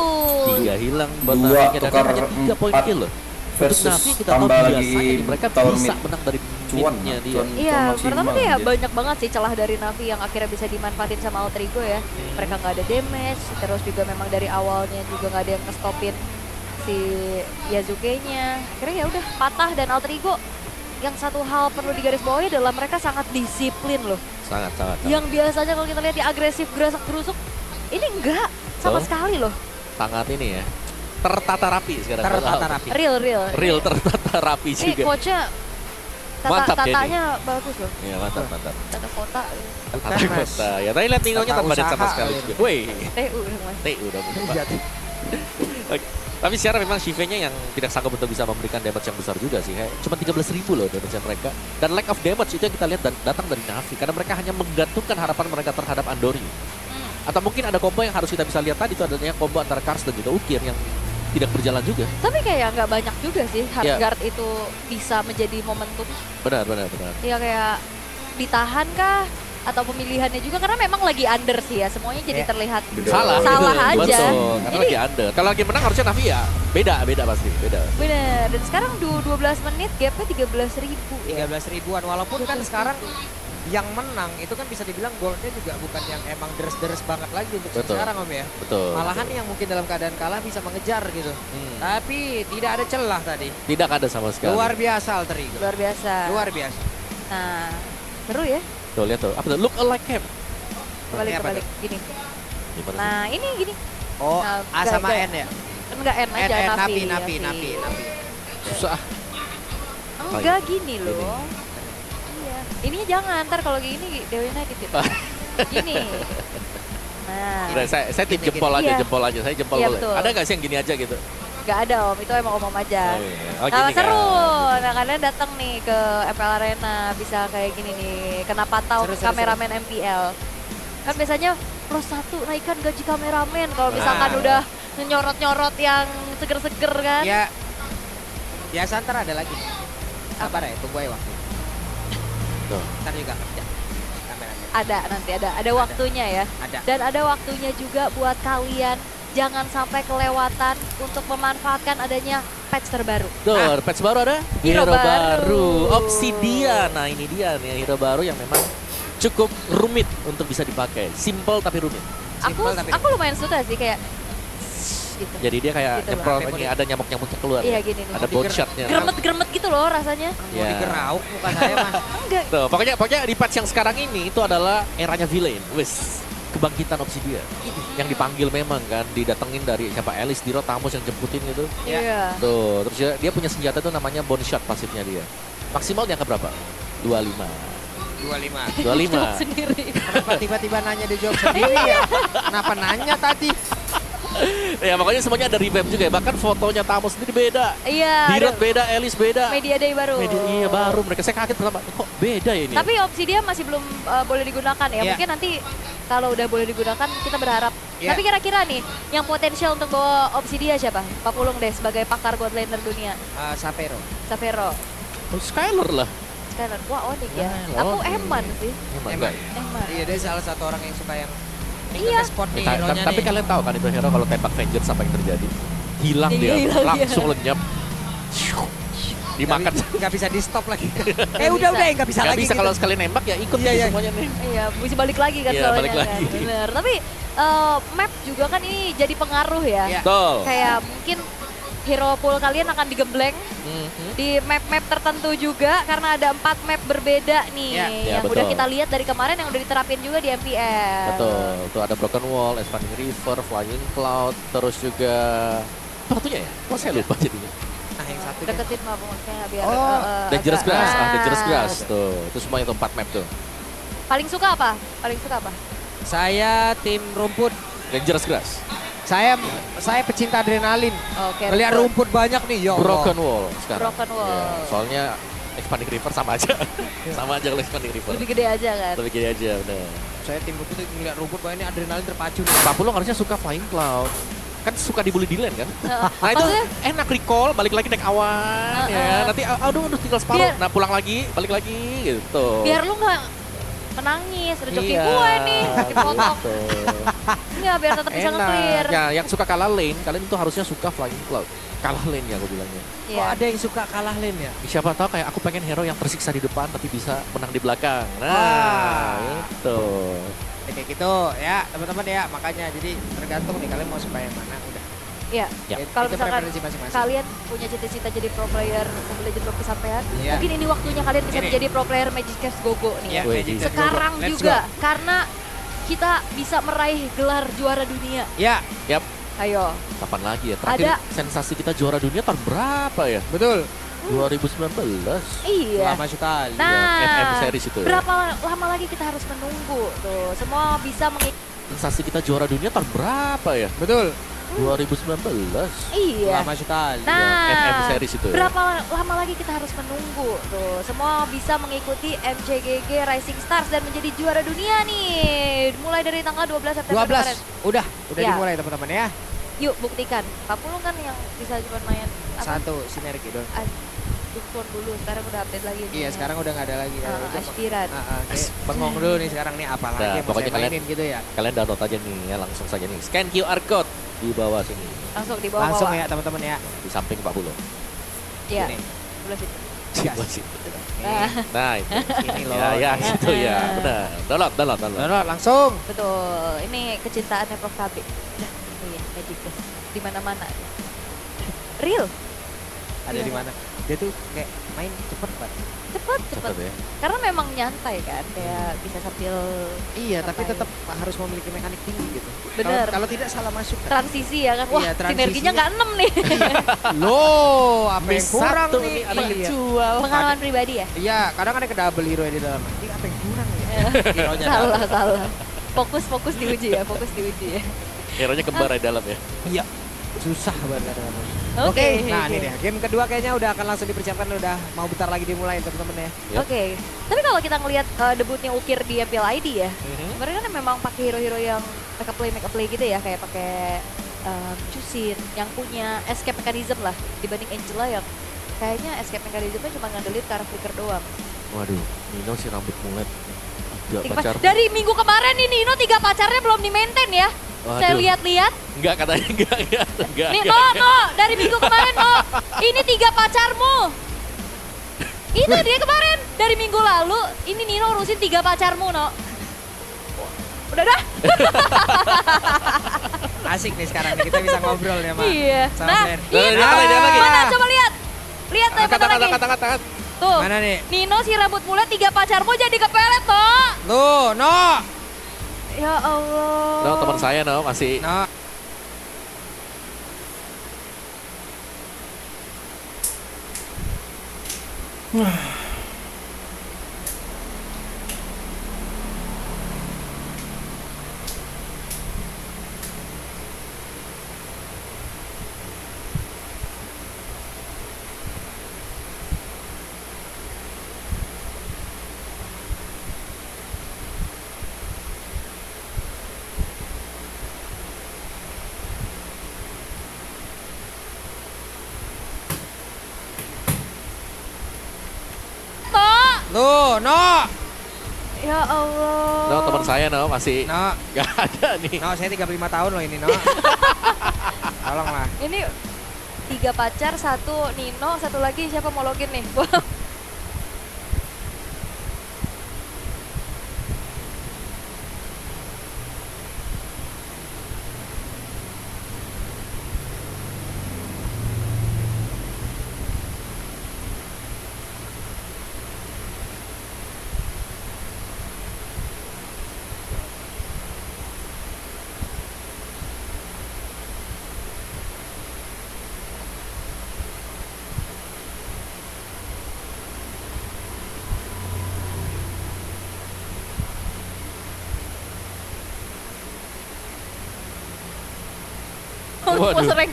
3 hilang buat Dua Navi-nya dan tukar hanya 3 poin 4 kill loh. versus Untuk Navi kita tahu tambah biasanya lagi mereka tower bisa mid. menang dari Cuan, mid-nya dia. cuan. Iya, maksimal pertama tuh ya dia. banyak banget sih celah dari Navi yang akhirnya bisa dimanfaatin sama Alter Ego ya. Mereka nggak ada damage, terus juga memang dari awalnya juga nggak ada yang nge-stopin si Yasuke-nya. Akhirnya ya udah patah dan Alter Ego yang satu hal perlu digarisbawahi adalah mereka sangat disiplin loh. Sangat. Yang biasanya kalau kita lihat ya agresif, gerasak gerusuk, ini enggak sama Betul. sekali loh. Sangat ini ya. Tertata rapi sekarang. Tertata rapi. Real. Tertata rapi Ini juga. coachnya Mantap dia tatanya bagus loh. Iya, mantap. Tata kota. Tata Mas. kota. Ya, tadi lihat Nino-nya Tata tanpa death sama usaha sekali gitu. juga. Woi. Mas. Udah berubah. Jati. Oke. Tapi secara memang Shive-nya yang tidak sanggup untuk bisa memberikan damage yang besar juga sih. Kayak cuma 13.000 loh damage mereka. Dan lack of damage itu yang kita lihat datang dari Navi. Karena mereka hanya menggantungkan harapan mereka terhadap Andori. Atau mungkin ada combo yang harus kita bisa lihat tadi itu adanya combo antara Kars dan juga Ukir yang tidak berjalan juga. Tapi kayak nggak banyak juga sih Iya. Heartguard itu bisa menjadi momentum. Benar. Ya kayak ditahan kah? Atau pemilihannya juga karena memang lagi under sih ya. Semuanya jadi Iya. terlihat Beda. Salah aja. Betul. Karena Jadi- lagi under. Kalau lagi menang harusnya Navi ya beda pasti. Beda. bener. Dan sekarang 12 menit gapnya 13.000 ya. 13 ribuan walaupun kan sekarang yang menang itu kan bisa dibilang golnya juga bukan yang emang deres-deres banget lagi untuk Betul. sekarang om ya. Betul. Malahan betul. yang mungkin dalam keadaan kalah bisa mengejar gitu. Hmm. Tapi tidak ada celah tadi. Tidak ada sama sekali. Luar biasa Alter Ego. Luar biasa. Luar biasa. Nah, seru ya. Tuh lihat tuh. Apa tuh? Look alike cam. Ini apa Kebalik gini. Gimana sih? Nah, ini gini. Oh, Nah, A sama gak- N ya? Enggak N aja Navi. Napi. Susah. Enggak gini loh. Iya. Ininya jangan, ntar kalau gini Dewa United gitu. Gini. Nah, Udah, saya tip Gini, jempol gini. aja, Iya. jempol aja. Saya jempol Iya, boleh. betul. Ada nggak sih yang gini aja gitu? nggak ada om, itu emang omong aja. Oh, iya. Oh, Nah, gini seru. kan. Nah, kalian datang nih ke MPL Arena bisa kayak gini nih. Kenapa tahu Seru. kameramen MPL? Kan biasanya plus 1 naikkan gaji kameramen kalau misalkan Nah. udah nyorot-nyorot yang seger-seger kan. Ya, biasa ntar ada lagi. Sabar ya, tunggu aja waktu. Tuh. Ntar juga kerja. Kameranya. Ada waktunya ya. Ada. Dan ada waktunya juga buat kalian jangan sampai kelewatan untuk memanfaatkan adanya patch terbaru. Tuh, patch baru ada? Hero baru. Obsidian. Nah, ini dia nih hero baru yang memang cukup rumit untuk bisa dipakai. Simple tapi rumit. Simple tapi- Aku lumayan suka sih kayak gitu. Jadi dia kayak Gitu nyemprot lah. ini ada nyamuk-nyamuknya keluar. Iya, gini nih. Ada bone shotnya. Gremet-gremet gitu loh rasanya. Mau Ya. digerauk muka saya mah. Enggak. Tuh, pokoknya di patch yang sekarang ini itu adalah eranya villain. Wis, kebangkitan Obsidian. Yang dipanggil memang kan, didatengin dari siapa Alice, Diro, Tamus yang jemputin gitu. Iya. Tuh, terus dia punya senjata tuh namanya bone shot pasifnya dia. Maksimal di angka berapa? 25. 25. 25. Jawab sendiri. Kenapa tiba-tiba nanya dijawab sendiri ya? Kenapa nanya tadi? Ya makanya semuanya ada revamp juga ya. Bahkan fotonya Tamus sendiri beda. Iya. Dirot ada beda, Alice beda. Media Day baru. Iya baru mereka. Saya kaget pertama, kok beda ya ini? Tapi Obsidian masih belum boleh digunakan ya. Iya. Mungkin nanti kalau udah boleh digunakan kita berharap. Iya. Tapi kira-kira nih yang potensial untuk bawa Obsidian siapa? Pak Pulung deh sebagai pakar God Laner dunia. Sapero. Savero. Oh, Skyler lah. Skyler. Wah Onyx ya. Nah, Aku Onyx. Eman sih. Emang Emang. enggak. Eman. Iya, dia salah satu orang yang suka yang Iya. spot nih Ta- hero-nya tapi nih. kalian tahu kan itu hero kalau tembak Vengeance apa yang terjadi? Hilang Iya, dia, hilang dia. langsung lenyap. Dimakan. Nggak bisa di stop lagi. Nggak udah bisa. nggak bisa Nggak lagi. bisa gitu. kalau sekali nembak ya ikut Iya, gitu iya. semuanya nih. Iya, bisa balik lagi kan Iya, soalnya balik lagi. kan. Bener. Tapi map juga kan ini jadi pengaruh ya. Iya. Betul. Kayak mungkin hero pool kalian akan digembleng Mhm. di map-map tertentu juga karena ada 4 map berbeda nih Iya. Iya, yang udah betul. kita lihat dari kemarin yang udah diterapin juga di MPL. Betul. Tuh ada Broken Wall, Expanding River, Flying Cloud, terus juga satunya ya? Kok saya lupa jadinya? Nah, yang satu deh. Deketin map maksudnya biar Oh, Dangerous agak- Grass, Nah. Dangerous Grass tuh. Itu semua itu 4 map tuh. Paling suka apa? Paling suka apa? Saya tim rumput. Dangerous Grass, Saya pecinta adrenalin. Oke. Melihat rumput banyak nih, ya Allah. Broken Wall sekarang. Broken Wall. Iya, soalnya Expanding River sama aja. Sama aja kalau Expanding River. Lebih gede aja kan. Lebih gini aja udah. Saya tim rumput tuh ngeliat rumput banyak ini adrenalin terpacu nih. Pak Pulung harusnya suka Flying Cloud. Kan suka dibully di lane kan? Nah itu Maksudnya? enak recall, balik lagi naik awan ya. Nanti aduh tinggal separuh. Biar- Nah pulang lagi, balik lagi gitu. Biar lu nggak menangis, rezeki Iya, gue nih, dipotong. gitu. Enggak, biar tetap bisa Enak. nge-clear. Ya, yang suka kalah lane, kalian itu harusnya suka Flying Cloud. Kalah lane ya aku bilangnya. Iya. Kok ada yang suka kalah lane ya? Siapa tahu kayak aku pengen hero yang tersiksa di depan tapi bisa menang di belakang. Nah, Wah. itu. Ya, kayak gitu ya teman-teman ya, makanya jadi tergantung nih kalian mau suka yang mana udah. Iya. Ya. Kalau Itu misalkan preferensi masing-masing. kalian punya cita-cita jadi pro player Mobile Legends belum kesampaian, Iya. mungkin ini waktunya kalian bisa Ini. menjadi pro player Magic Cast Gogo nih. Ya, Wih, Magic Cast Sekarang Go. Let's juga karena kita bisa meraih gelar juara dunia. go. Ya, Yap. Ayo. Kapan lagi ya? Terakhir Ada. sensasi kita juara dunia tahun berapa ya? betul. 2019. Iya. Lama sekali. Nah, FM series itu ya. berapa lama lagi kita harus menunggu tuh? Semua bisa mengikuti. Sensasi kita juara dunia tahun berapa ya? Betul. 2019. Iya. Lama sekali. Nah, FM series itu ya. berapa lama lagi kita harus menunggu tuh? Semua bisa mengikuti MCGG Rising Stars dan menjadi juara dunia nih. Mulai dari tanggal 12 September 12. kemarin. Udah Ya. dimulai teman-teman ya. Yuk buktikan. Pak Pulung kan yang bisa cuma main apa? Satu sinergi dong. Dukun dulu, sekarang udah update lagi. nih. Iya, sekarang udah nggak ada lagi. Aspiran. Kayak bengong dulu nih sekarang nih apalagi Nah, yang mau pokoknya saya mainin gitu ya. Kalian download aja nih ya, langsung saja nih. Scan QR code di bawah sini. Langsung di bawah. Langsung ya teman-teman ya. Di samping Pak Bulo. Iya. Ini. Sebelah situ. Gas. Sebelah situ. Nah, Nah, itu. Ini loh. Ya, ya, itu ya. Nah. Benar. Download. Download langsung. betul. Ini kecintaannya Prof KB. Nah, iya, Magic Cast. Di mana-mana. Real. Ada di mana? Dia tuh kayak main cepet banget. Cepet. Cepet ya. Karena memang nyantai kan, kayak bisa sambil Iya, tapi Ngapain? tetap harus memiliki mekanik tinggi gitu. Bener. Kalau tidak salah masuk. Kan? transisi ya kan. Wah, Iya, transisi. sinerginya nggak 6 nih. Loh, apa yang Miss kurang satu nih? ada Iya. kejual. Pengalaman pribadi ya? Iya, kadang ada ke double hero di dalam. Ini apa yang kurang ya? Hero-nya salah. Fokus diuji ya, fokus diuji ya. Hero-nya kembar di dalam ya. Iya. Susah banget kadang-kadang. Oke. Nah ini deh, game kedua kayaknya udah akan langsung dipersiapkan, udah mau bentar lagi dimulai teman-teman ya. Yap. Oke. Tapi kalau kita ngelihat debutnya Ukir di MPL ID ya, mereka kan memang pakai hero-hero yang make up play gitu ya, kayak pakai Chusin yang punya escape mechanism lah dibanding Angela yang kayaknya escape mechanismnya cuma ngandelin ke arah flicker doang. Waduh, Nino si rambut mulet. Tiga Tiga pacar. Dari minggu kemarin nih Nino 3 pacarnya belum di-maintain ya. Saya Waduh. lihat-lihat. Enggak katanya enggak. Nih, no, dari minggu kemarin, no. Ini 3 pacarmu. Itu dia kemarin, dari minggu lalu. Ini Nino urusin 3 pacarmu, no. Udah dah. Asik nih sekarang nih, kita bisa ngobrol ya, Mak. Iya. Sama Nah, Blair. ini Lihat lagi. mana? Coba lihat. Lihat saya foto lagi. Kata. Tuh. Mana nih? Nino si rambut mulet 3 pacarmu jadi kepelet, no. Tuh, no. Ya Allah. No, teman saya no masih. No. Tuh, no. Ya Allah. No, teman saya no masih. No. Gak ada nih. No, saya 35 tahun loh ini, no. Tolonglah. Ini 3 pacar, 1 Nino, 1 lagi siapa mau login nih? Waduh. Musreng.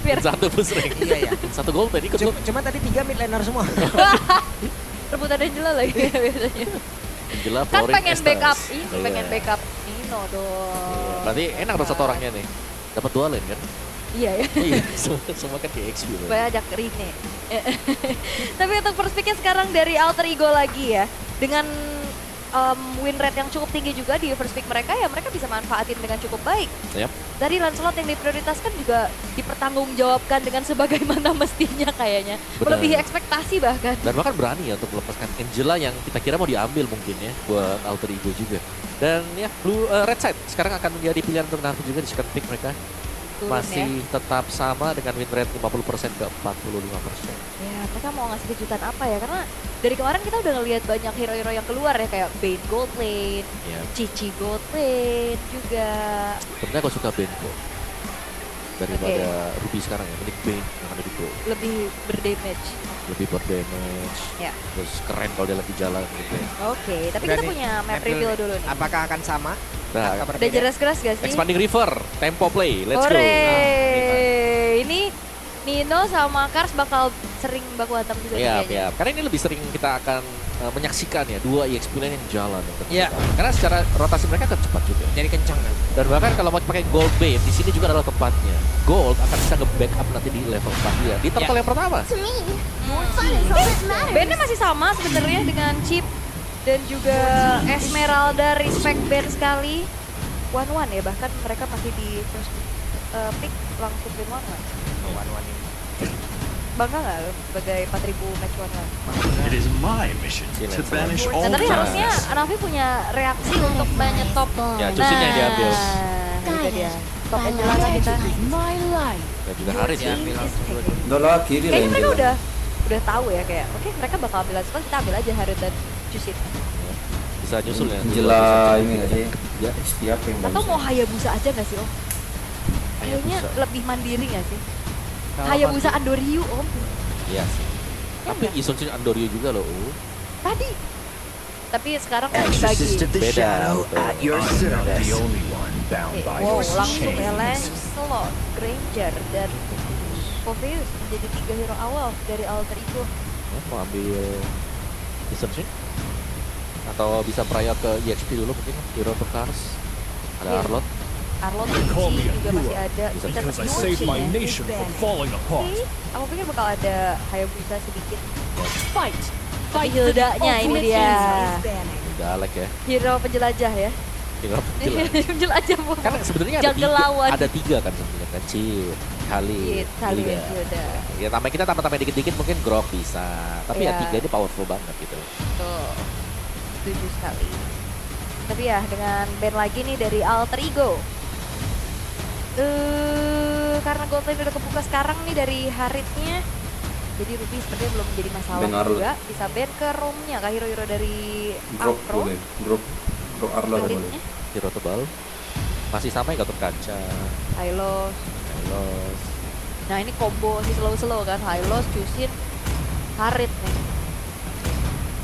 Biar Satu push rank. Iya ya. Satu gol tadi ikut. Cuma tadi 3 mid laner semua. rebutan Angela lagi biasanya. Angela, Kan Florin, pengen Estes. backup, ini Iya. pengen backup Nino dong. Berarti enak dong satu orangnya nih. Dapat 2 lane kan? Iya ya. Iya, semua kan kayak XP loh. Banyak Rine. Tapi untuk first picknya sekarang dari Alter Ego lagi ya. Dengan win rate yang cukup tinggi juga di first pick mereka ya, mereka bisa manfaatin dengan cukup baik. Yap. Dari Lancelot yang diprioritaskan juga dipertanggungjawabkan dengan sebagaimana mestinya kayaknya. Benar. Melebihi ekspektasi bahkan. Dan bahkan berani ya untuk melepaskan Angela yang kita kira mau diambil mungkin ya buat Alter Ego juga. Dan ya Red Side sekarang akan menjadi pilihan untuk Navi juga di second pick mereka. Turun Masih ya. tetap sama dengan win rate 50% ke 45%. Ya, mereka mau ngasih kejutan apa ya? Karena dari kemarin kita udah ngelihat banyak hero-hero yang keluar ya, kayak Bane Gold Lane, Ya. Cici Gold Lane juga. Sebenarnya aku suka Bane kok. Daripada Ruby sekarang ya, mending Bane yang ada di Go. Lebih berdamage. Lebih buat damage, Ya. terus keren kalau dia lagi jalan gitu ya. Oke, tapi Udah kita nih, punya map map reveal dulu dulu nih. Apakah akan sama? Nah, Apakah berbeda? Dangerous Grass gak sih? Expanding River, tempo play, let's go. Hore. Ini Nino sama Kars bakal sering baku hantam juga nih Iya, kayaknya. iya. Karena ini lebih sering kita akan menyaksikan ya dua EXP lane yang jalan. Iya. Karena secara rotasi mereka akan cepat juga. Jadi kencang kan? Dan bahkan kalau mau pakai Gold Bane, di sini juga adalah tempatnya. Gold akan bisa nge-backup nanti di level 4 dia. Di turtle yang pertama. Bandnya masih sama sebenarnya dengan Chip dan juga Esmeralda, respect band sekali. 1-1 ya, bahkan mereka masih di first pick langsung win 1-1. Wan-wan ini. Bangga nggak lo sebagai 4.000 match 1-1? It is my mission to banish all Nah, tapi harusnya darkness. Navi punya reaksi untuk menyetop. Ya, Justin yang diambil. Itu dia. Top Angela kita. Dan juga Haris ya. Diambil langsung dua. Udah lah kiri lah Kayaknya mereka Angela. udah tahu ya kayak, oke mereka bakal ambil Lancelot, kita ambil aja Harit dan Justin. Bisa nyusul ya. Angela ini nggak sih? Ya, SP apa yang Atau bagus? mau Hayabusa aja nggak sih Om? Kayaknya Hayabusa. lebih mandiri nggak sih? Kalau Hayabusa Andoryu Om. Iya sih. Tapi enggak? Ison Andorio juga loh. Tadi. Tapi sekarang kan dibagi. Exorcist of the Beda, shadow betul. at your service. The only one bound Oke, by wow, those langsung ya chains. Lancelot, Granger, dan Poveus menjadi 3 hero awal dari Alter Ego. Mau ambil Ison sih? Atau bisa peraya ke EXP dulu mungkin hero untuk Kars. Ada Iya. Arlot. Arlot Call me Cici a juga masih hero ada. Bisa Dan Because I Yuji saved my ya. nation from falling apart. Oke, aku pikir bakal ada Hayabusa sedikit. Tapi Hilda-nya ini dia. Udah Alek ya. Hero penjelajah ya. Hero penjelas. Penjelajah bu. Karena sebenarnya ada Jungle tiga, lawan. ada 3 kan sebenarnya kan. Cid, Khalid, Kali Hilda. Hilda. Ya tambah dikit-dikit mungkin Grok bisa. Tapi ya Iya. 3 ini powerful banget gitu. Tuh. Setuju sekali. Tapi ya dengan band lagi nih dari Alter Ego. Karena gold lane udah kebuka sekarang nih dari Haritnya. Jadi Ruby sepertinya belum menjadi masalah Ban Arlo. juga. Bisa ban ke roamnya kah hero-hero dari Drop Afro. boleh, drop. Bro Arlo tadi. elitnya. Hero tebal. Masih sama yang Gatot Kaca. Hylos. Los. Nah ini combo si slow-slow kan. Hylos, Cusin, Harit nih.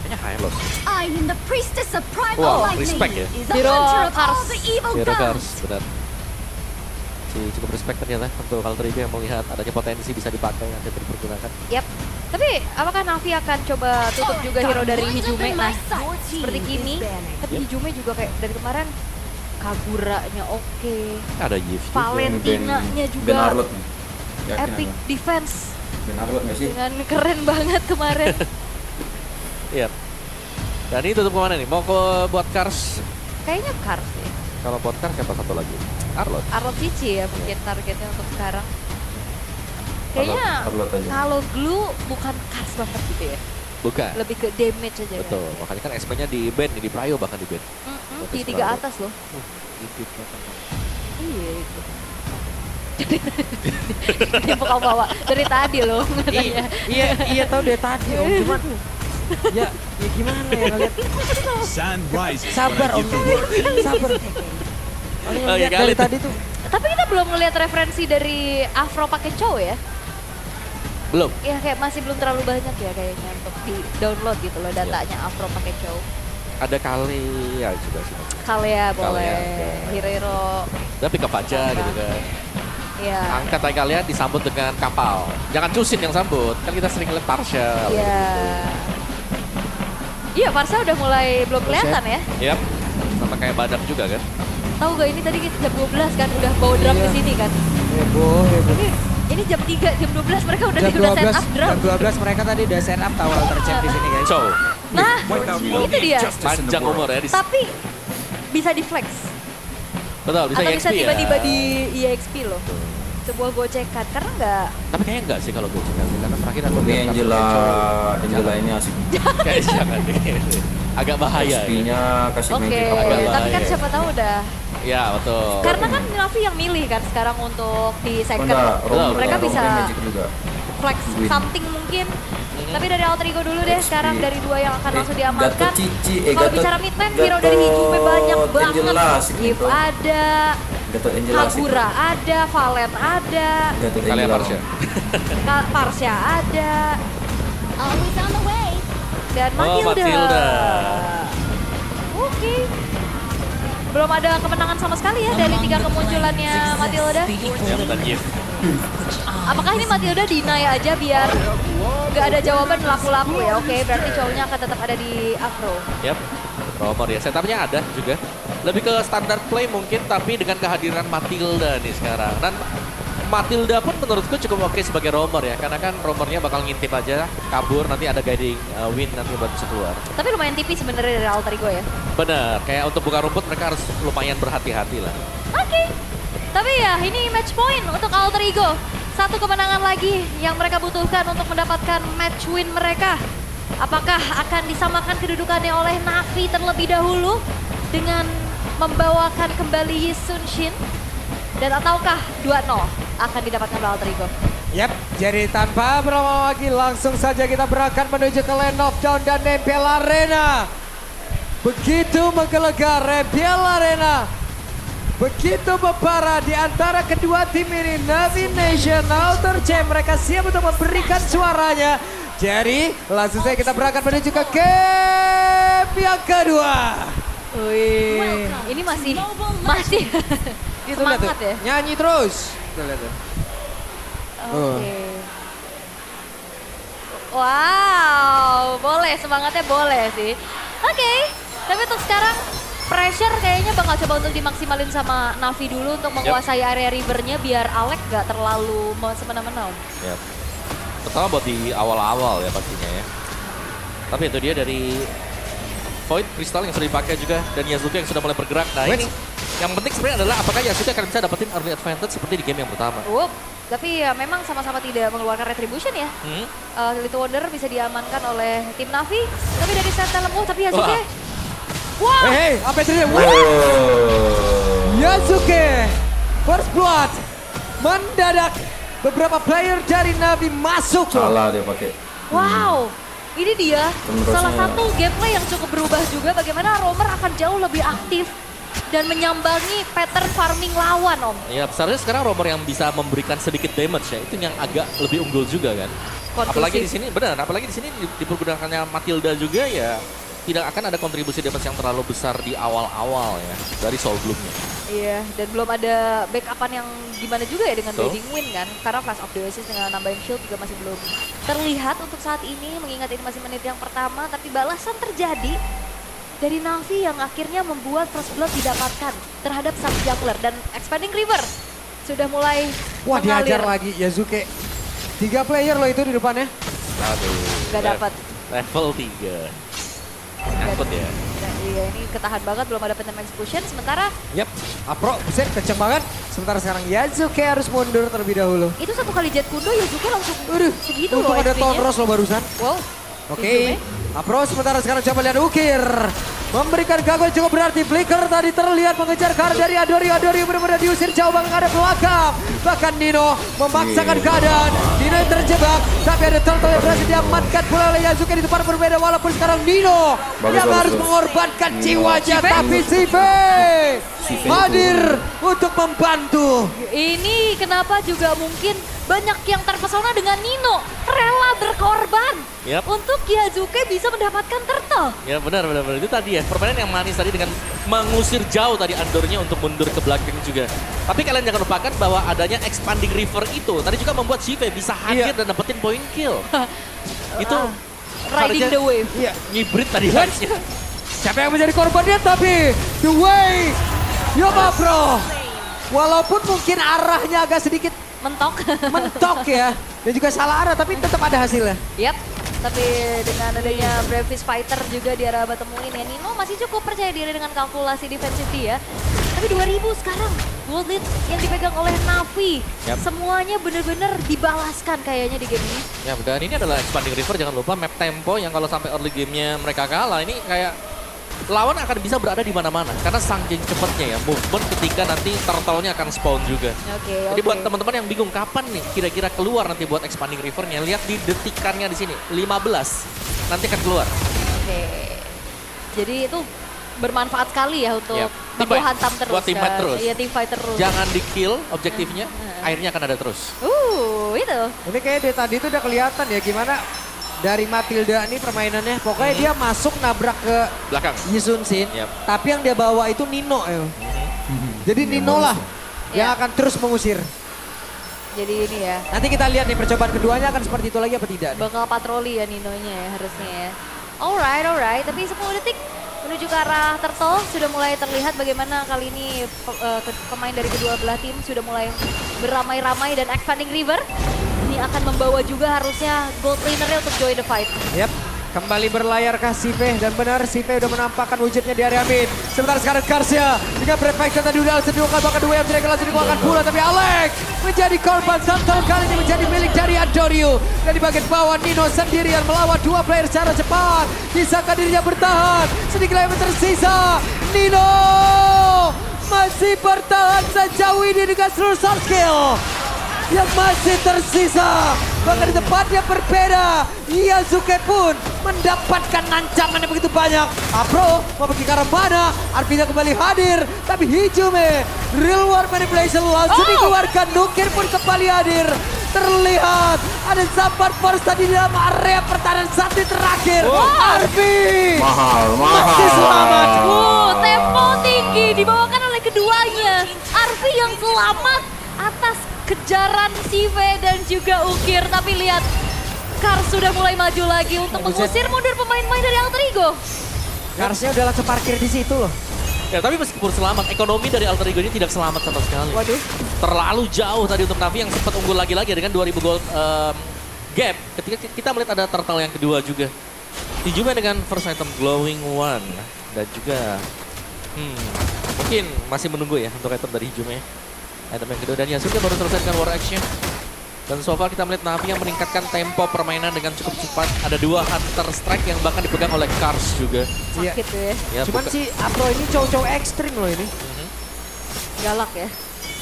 Kayaknya Hylos. I'm the priestess of primal Wah, lightning. respect ya. Is the Hero hunter of all Cars. the evil Hero gods. Cars, benar. Cukup respect ternyata untuk Alter Ego yang melihat adanya potensi bisa dipakai nanti dipergunakan. Yap. Tapi apakah Navi akan coba tutup juga hero dari Hijume? Nah, seperti gini. Tapi Hijume juga kayak dari kemarin Kaguranya oke. Ada Yif. Valentinanya juga Ben Arlot nih. Yakin epic ada. defense Ben Arlot nggak sih? dengan keren banget kemarin. Iya. Dan ini tutup kemana nih? Mau ke buat Cars? Kayaknya Cars ya. Kalau buat Cars siapa satu lagi? Arlot. Arlot Cici ya mungkin targetnya untuk sekarang. Kayaknya Arlot aja. kalau Glue bukan Cars banget gitu ya. Bukan. Lebih ke damage aja kan. Betul. Makanya kan SP-nya di ban, di Prayo bahkan di ban. Di 3 atas loh. Iya itu. Dia buka bawa dari tadi loh. Iya tahu dari tadi Om, cuman ya gimana ya ngeliat. Sand rises Sabar when I Om, give the word. sabar. Oh, Lihat iya kali dari tuh. tadi tuh. Tapi kita belum ngeliat referensi dari Afro pakai cow ya. Belum. Ya kayak masih belum terlalu banyak ya kayaknya untuk di download gitu loh datanya Afro pakai cow. Ada kali ya juga sih. Kalea boleh, ada. Hirero, Tapi ke Paja gitu kan. ya. Angkat aja kalian disambut dengan kapal. Jangan Cusin yang sambut. Kan kita sering lihat Tarsha. Iya. Iya, Farsa udah mulai belum kelihatan ya. Yap. Sama kayak badak juga kan. Tahu gak ini tadi jam 12 kan udah bawa drum ke sini kan. Heboh, heboh. Ini jam 3, jam 12 mereka udah Jam set up drum. jam 12 mereka tadi udah set up tahu Alter Champ di sini guys. So, Nah, itu dia. Justice in the panjang world. umur ya. Tapi bisa di flex. Betul, bisa Atau EXP bisa ya. tiba-tiba di EXP loh. Sebuah gocekan. Karena nggak Tapi kayaknya enggak sih kalau gue cekal. Karena terakhir aku Ini lihat Angela ini asik. Kayak jangan deh. Agak bahaya. Ya. XP-nya kasih Oke, magic agak apa ya? tapi kan bahaya. siapa tahu udah. Ya betul. Karena kan Navi yang milih kan sekarang untuk di second. Enggak, Mereka bisa magic juga. flex Win. something mungkin. Tapi dari Alter Ego dulu deh XP. sekarang dari dua yang akan langsung diamankan. Gatot Cici, Kalau Gatot- bicara mid lane hero dari Hijume banyak banget. Angela asik Giv gitu. ada, Gatot Angela asik. Kagura ada, Valen ada, Gatot Kalian Angela. Parsha. Parsha ada, Always on the way. dan Oh, Matilda. Matilda. Oke. Belum ada kemenangan sama sekali ya dari 3 kemunculannya Matilda. Yang dan Yif. Apakah ini Matilda deny aja biar nggak ada jawaban laku-laku ya? Oke, berarti cowoknya akan tetap ada di Afro. Yap. Romor ya. Setupnya ada juga. Lebih ke standar play mungkin, tapi dengan kehadiran Matilda nih sekarang. Dan Matilda pun menurutku cukup oke sebagai roamer ya, karena kan roamernya bakal ngintip aja, kabur, nanti ada guiding win nanti buat bisa keluar. Tapi lumayan tipis sebenarnya dari Alter Ego ya. Bener, kayak untuk buka rumput mereka harus lumayan berhati-hati lah. Oke. Tapi ya ini match point untuk Alter Ego. Satu kemenangan lagi yang mereka butuhkan untuk mendapatkan match win mereka. Apakah akan disamakan kedudukannya oleh Navi terlebih dahulu dengan membawakan kembali Yi Sun Shin? Dan ataukah 2-0 akan didapatkan oleh Alter Ego? Yap, jadi tanpa berlama lagi langsung saja kita berangkat menuju ke Land of Dawn dan Nempel Arena. Begitu menggelegar Nempel Arena. Begitu membara di antara kedua tim ini, Navi Nation, Alter Champ, mereka siap untuk memberikan suaranya. Jadi langsung saja kita berangkat menuju ke game yang kedua. Wih, ini masih Itu lihat tuh, semangat ya. nyanyi terus. Kita lihat tuh. Oke. Wow, boleh semangatnya boleh sih. Oke, tapi untuk sekarang pressure kayaknya bakal coba untuk dimaksimalin sama Navi dulu untuk menguasai area rivernya biar Alek gak terlalu semena-mena. Yap. Pertama buat di awal-awal ya pastinya ya. Tapi itu dia dari Void Crystal yang sudah dipakai juga dan Yasuke yang sudah mulai bergerak. Nah ini yang penting sebenarnya adalah apakah Yasuke akan bisa dapetin early advantage seperti di game yang pertama. Tapi ya memang sama-sama tidak mengeluarkan retribution ya. Little Wonder bisa diamankan oleh tim Navi. Tapi dari set Telemu, tapi Yasuke. Wah, Hey, apa itu dia? Oh. Yasuke, First Blood, mendadak beberapa player dari Navi masuk. Salah dia pakai. wow. Ini dia Penerusnya. salah satu gameplay yang cukup berubah juga bagaimana Romer akan jauh lebih aktif dan menyambangi pattern farming lawan, Om. Ya, seharusnya sekarang Romer yang bisa memberikan sedikit damage ya, itu yang agak lebih unggul juga kan. Konklusif. Apalagi di sini, benar, apalagi di sini dipergunakannya Matilda juga ya, tidak akan ada kontribusi damage yang terlalu besar di awal-awal ya, dari Soul Bloom-nya. Iya, dan belum ada backupan yang gimana juga ya dengan Betul. Bleeding Wind kan. Karena Flash of the Oasis dengan nambahin shield juga masih belum terlihat untuk saat ini. Mengingat ini masih menit yang pertama, tapi balasan terjadi dari Na'Vi yang akhirnya membuat First Blood didapatkan terhadap sang jungler. Dan Expanding River sudah mulai Wah, mengalir. diajar lagi Yazuke. 3 player loh itu di depannya. Aduh. Gak dapat. Level 3. Nyangkut ya. Nah, iya, ini ketahan banget, belum ada Phantom Explosion. Sementara Yap, Apro, buset kenceng banget. Sementara sekarang Yazuke harus mundur terlebih dahulu. itu satu kali jet kundo Yazuki langsung Aduh, segitu untung loh ada XP-nya. Tonros loh barusan. Wow. Oke, Apro sementara sekarang coba lihat Ukir. Memberikan gangguan cukup berarti. Flicker tadi terlihat mengejar ke arah dari Adori. Adori benar-benar diusir jauh banget ke arah belakang. Bahkan Nino memaksakan keadaan. Nino yang terjebak. Tapi ada Turtle yang berhasil diamankan pula oleh Yazuki di tempat berbeda. Walaupun sekarang Nino Bagus, yang bagus, harus bagus. mengorbankan Nino. jiwanya. Sive? Tapi Sive Sive hadir untuk membantu. Ini kenapa juga mungkin banyak yang terpesona dengan Nino. Rela berkorban Yap. untuk Yazuki bisa mendapatkan turtle. Ya benar. Itu tadi ya, permainan yang manis tadi dengan mengusir jauh tadi Andornya untuk mundur ke belakang juga. Tapi kalian jangan lupakan bahwa adanya Expanding River itu tadi juga membuat Sive bisa hadir dan dapetin point kill. Itu Riding the wave. Iya. ngibrit tadi harusnya. Siapa yang menjadi korbannya tapi The Way Yoma Bro. Walaupun mungkin arahnya agak sedikit Mentok. mentok ya. Dan juga salah arah tapi tetap ada hasilnya. Yap. Tapi dengan adanya Brave Fist Fighter juga di arah bertemu ini, Nino masih cukup percaya diri dengan kalkulasi defensif dia. Tapi 2000 sekarang, gold lead yang dipegang oleh Na'Vi. Yap. Semuanya benar-benar dibalaskan kayaknya di game ini. Ya, dan ini adalah Expanding River, jangan lupa map tempo yang kalau sampai early gamenya mereka kalah, ini kayak lawan akan bisa berada di mana-mana. Karena saking cepatnya ya, movement ketika nanti turtle-nya akan spawn juga. Oke, Jadi buat teman-teman yang bingung kapan nih kira-kira keluar nanti buat Expanding River-nya, lihat di detikannya di sini, 15 nanti akan keluar. Oke. Jadi itu bermanfaat sekali ya untuk Yap. baku Teamfight. hantam terus. Buat teamfight kan? terus. Iya, teamfight terus. Jangan di kill objektifnya, akhirnya akan ada terus. Itu. Ini kayak dari tadi itu udah kelihatan ya gimana dari Matilda ini permainannya. Pokoknya dia masuk nabrak ke Belakang. Yisun Sin. Yap. Tapi yang dia bawa itu Nino ya. Jadi Nino lah yang Ya. akan terus mengusir. Jadi ini ya, Nanti kita lihat nih percobaan keduanya akan seperti itu lagi apa tidak. nih. bakal patroli ya Ninonya ya harusnya ya. Alright. Tapi 10 detik menuju ke arah Turtle sudah mulai terlihat bagaimana kali ini pemain dari kedua belah tim sudah mulai beramai-ramai dan Expanding River ini akan membawa juga harusnya gold lanernya untuk join the fight. Yap. Kembali berlayarkah Sive dan benar Sive udah menampakkan wujudnya di area mid. Sementara sekarang Karsia dengan Brave Fighter tadi udah langsung diungkap bahkan dua yang tidak langsung dikeluarkan pula. Tapi Alex menjadi korban Santel kali ini menjadi milik dari Adorio. Dan di bagian bawah Nino sendirian melawan dua player secara cepat. Bisakah dirinya bertahan? Sedikit lagi tersisa. Nino masih bertahan sejauh ini dengan seluruh soft skill yang masih tersisa. Bahkan di tempat yang berbeda, Yazuke pun mendapatkan ancaman yang begitu banyak. Apro mau pergi ke arah mana? Arvida kembali hadir, tapi Hijume, Real War Manipulation langsung dikeluarkan. Nukir pun kembali hadir. Terlihat ada Zambar Force tadi dalam area pertahanan satu terakhir. Arvi Mahal. masih selamat. Tempo tinggi dibawakan oleh keduanya. Arvi yang selamat atas kejaran Sive dan juga Ukir. Tapi lihat, Kars sudah mulai maju lagi untuk mengusir mundur pemain-pemain dari Alter Ego. Karsnya udah langsung parkir di situ loh. Ya tapi meskipun selamat, ekonomi dari Alter Ego ini tidak selamat sama sekali. Waduh. Terlalu jauh tadi untuk Na'Vi yang sempat unggul lagi-lagi dengan 2000 gold gap. Ketika kita melihat ada turtle yang kedua juga. Hijume dengan first item Glowing One. Dan juga mungkin masih menunggu ya untuk item dari Hijume. Item yang kedua dan Yasuke baru selesai dengan war action. Dan so far kita melihat Na'Vi yang meningkatkan tempo permainan dengan cukup cepat. Ada dua Hunter Strike yang bahkan dipegang oleh Kars juga. Iya. Sakit ya. Ya, Cuman buka- si Apro ini cowok-cowok ekstrim loh ini. Galak ya.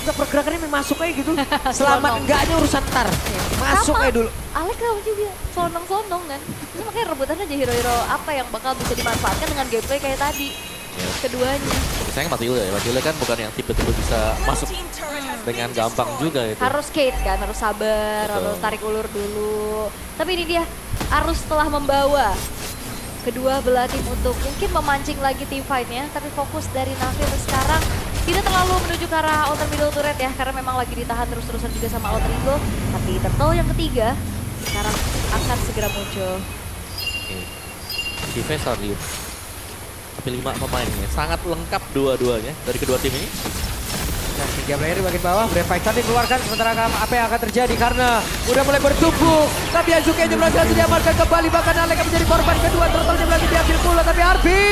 Enggak, pergerakannya main masuk aja gitu. Selamat Selonong. enggaknya urusan ntar. Masuk Sama. aja dulu. Alek tahu juga sonong-sonong kan. Itu makanya rebutan aja hero-hero apa yang bakal bisa dimanfaatkan dengan gameplay kayak tadi. Ya. Keduanya. Sayang Matilda ya, Matilda kan bukan yang tipe-tipe bisa masuk dengan gampang juga itu. Harus skate kan, harus sabar, Betul. harus tarik ulur dulu. Tapi ini dia harus telah membawa kedua belah tim untuk mungkin memancing lagi tim fight-nya. Tapi fokus dari Navi untuk sekarang tidak terlalu menuju ke arah outer middle turret ya. Karena memang lagi ditahan terus-terusan juga sama outer eagle. Tapi turtle yang ketiga sekarang akan segera muncul. Oke. Defense Arlium. Tapi 5 pemainnya sangat lengkap dua-duanya dari kedua tim ini. Dan 3 player di bagian bawah, Brave Fighter dikeluarkan sementara apa yang akan terjadi karena udah mulai bertumpuk. Tapi Azuki aja berhasil diamankan kembali, bahkan Alek akan menjadi korban kedua, turtle-nya berhasil diambil pula, tapi Arbi.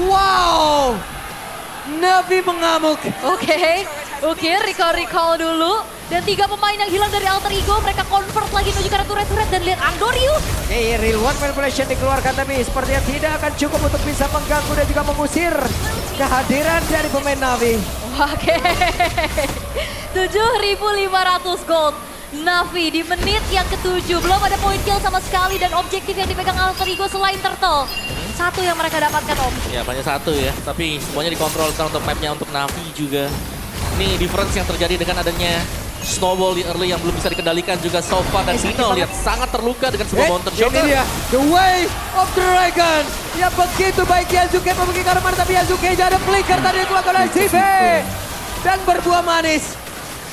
Wow, Navi mengamuk. Oke, recall dulu. Dan 3 pemain yang hilang dari alter ego, mereka convert lagi menuju ke arah turret-turret dan lihat Andorius. Real One Manipulation dikeluarkan, tapi sepertinya tidak akan cukup untuk bisa mengganggu dan juga mengusir kehadiran dari pemain Navi. Oke, 7.500 gold. Navi di menit yang ke-7, belum ada point kill sama sekali dan objektif yang dipegang alter ego selain turtle. Satu yang mereka dapatkan, Om. Ya hanya satu ya, tapi semuanya dikontrol untuk mapnya untuk Navi juga. Ini difference yang terjadi dengan adanya Snowball di early yang belum bisa dikendalikan juga Sofa dan Dino lihat sangat terluka dengan sebuah mountain Ini shocker. dia, the way of dragon. Ya begitu baik Yazuki memiliki karman, tapi Yazuki aja ada flicker tadi yang dilakukan oleh Zive. Dan berbuah manis.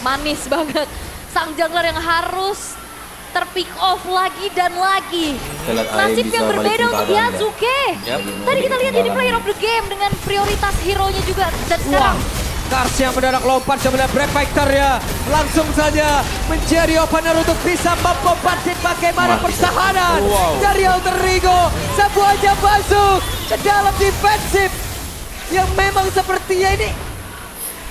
Manis banget. Sang jungler yang harus terpick off lagi dan lagi. Kita lihat AE Nasib bisa yang berbeda balikin untuk keadaan, Yazuki. Yap. Tadi kita lihat jadi player of the game dengan prioritas hero-nya juga. Dan sekarang Kars yang mendadak lompat sebelah Brave Fighter ya. Langsung saja menjadi opener untuk bisa membombardir bagaimana Mati. pertahanan Wow. dari Alter Ego. Sebuahnya masuk ke dalam defensif yang memang sepertinya ini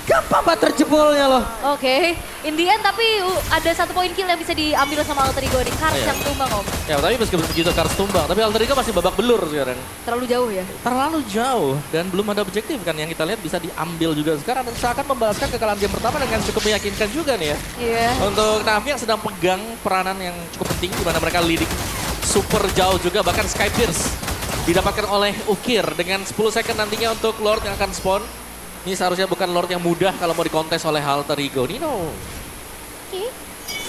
gampang banget terjebolnya loh. Oke, in the end tapi ada 1 poin kill yang bisa diambil sama alter ego nih. Kars Iya. yang tumbang, Om. Ya tapi meskipun begitu Kars tumbang, tapi Alter Ego masih babak belur sekarang. Terlalu jauh ya. Terlalu jauh dan belum ada objektif kan yang kita lihat bisa diambil juga sekarang dan seakan membalaskan kekalahan game pertama dengan cukup meyakinkan juga nih ya. Iya. Untuk Navi yang sedang pegang peranan yang cukup penting di mana mereka leading super jauh juga, bahkan Sky Pierce didapatkan oleh Ukir dengan 10 second nantinya untuk Lord yang akan spawn. Ini seharusnya bukan Lord yang mudah kalau mau dikontes oleh Alter Ego. Nino. Oke.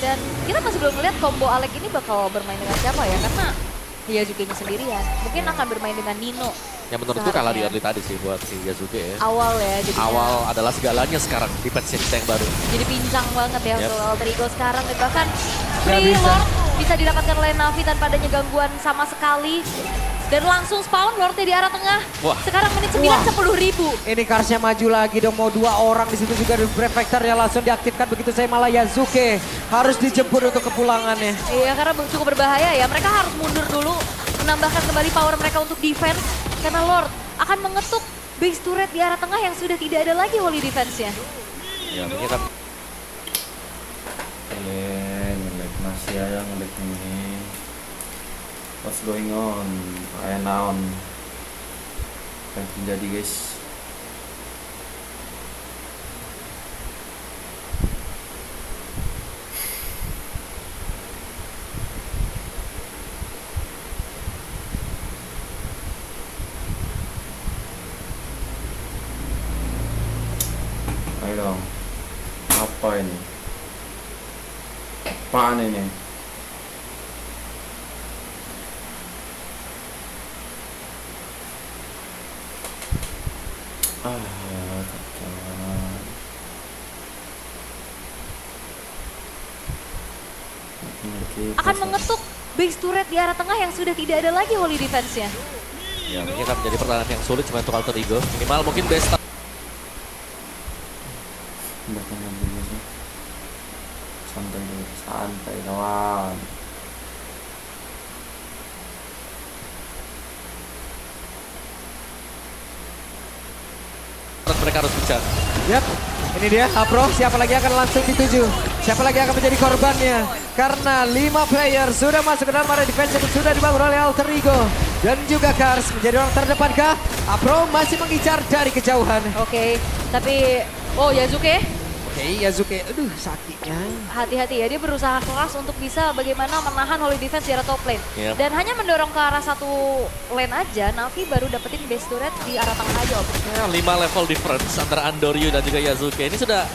Dan kita masih belum melihat combo Alek ini bakal bermain dengan siapa ya, karena Yazuki-nya sendirian. Mungkin akan bermain dengan Nino. Yang menurutku kalah di Seharusnya. early tadi sih buat si Yazuki ya. Awal ya, jadi Awal adalah segalanya sekarang di patch kita yang baru. jadi pincang banget ya Yep. untuk alter ego sekarang. Dan bahkan Nggak Free bisa. Lord bisa didapatkan oleh Navi tanpa adanya gangguan sama sekali. Dan langsung spawn Lordnya di arah tengah. Wah. Sekarang menit 9, Wah. 10.000. Ini Karsnya maju lagi dong, mau 2 orang di situ juga dari Brave Fighter yang langsung diaktifkan begitu saya malah Yazuki harus dijemput untuk kepulangannya. Iya, karena cukup berbahaya ya. Mereka harus mundur dulu, menambahkan kembali power mereka untuk defense. Karena Lord akan mengetuk base turret di arah tengah yang sudah tidak ada lagi holy defense-nya. Ya, ini kan ngelag masih aja ngelag ini. What's going on? Kayak naon? Apa yang terjadi guys? Ayo dong. Apa ini? Apaan ini? Kacau. Akan mengetuk base turret di arah tengah yang sudah tidak ada lagi holy defense-nya. ya, ini akan menjadi pertahanan yang sulit cuma untuk Alter Ego. Minimal mungkin best Bahkan dulu sih. Santai dulu, santai kawan. mereka harus bicara. Yap, ini dia Apro, siapa lagi akan langsung dituju? Siapa lagi akan menjadi korbannya? Karena 5 player sudah masuk ke dalam area defense yang sudah dibangun oleh Alter Ego. dan juga Kars menjadi orang terdepan kah? Afro masih mengincar dari kejauhan. Oke, tapi oh Yazuke Oke, Yazuke, aduh sakitnya. hati-hati ya, dia berusaha keras untuk bisa bagaimana menahan Holy Defense di arah top lane. Yep. Dan hanya mendorong ke arah satu lane aja, Navi baru dapetin base turret di arah tengah aja Om. Ya, 5 level difference antara Andoryu dan juga Yazuke. Ini sudah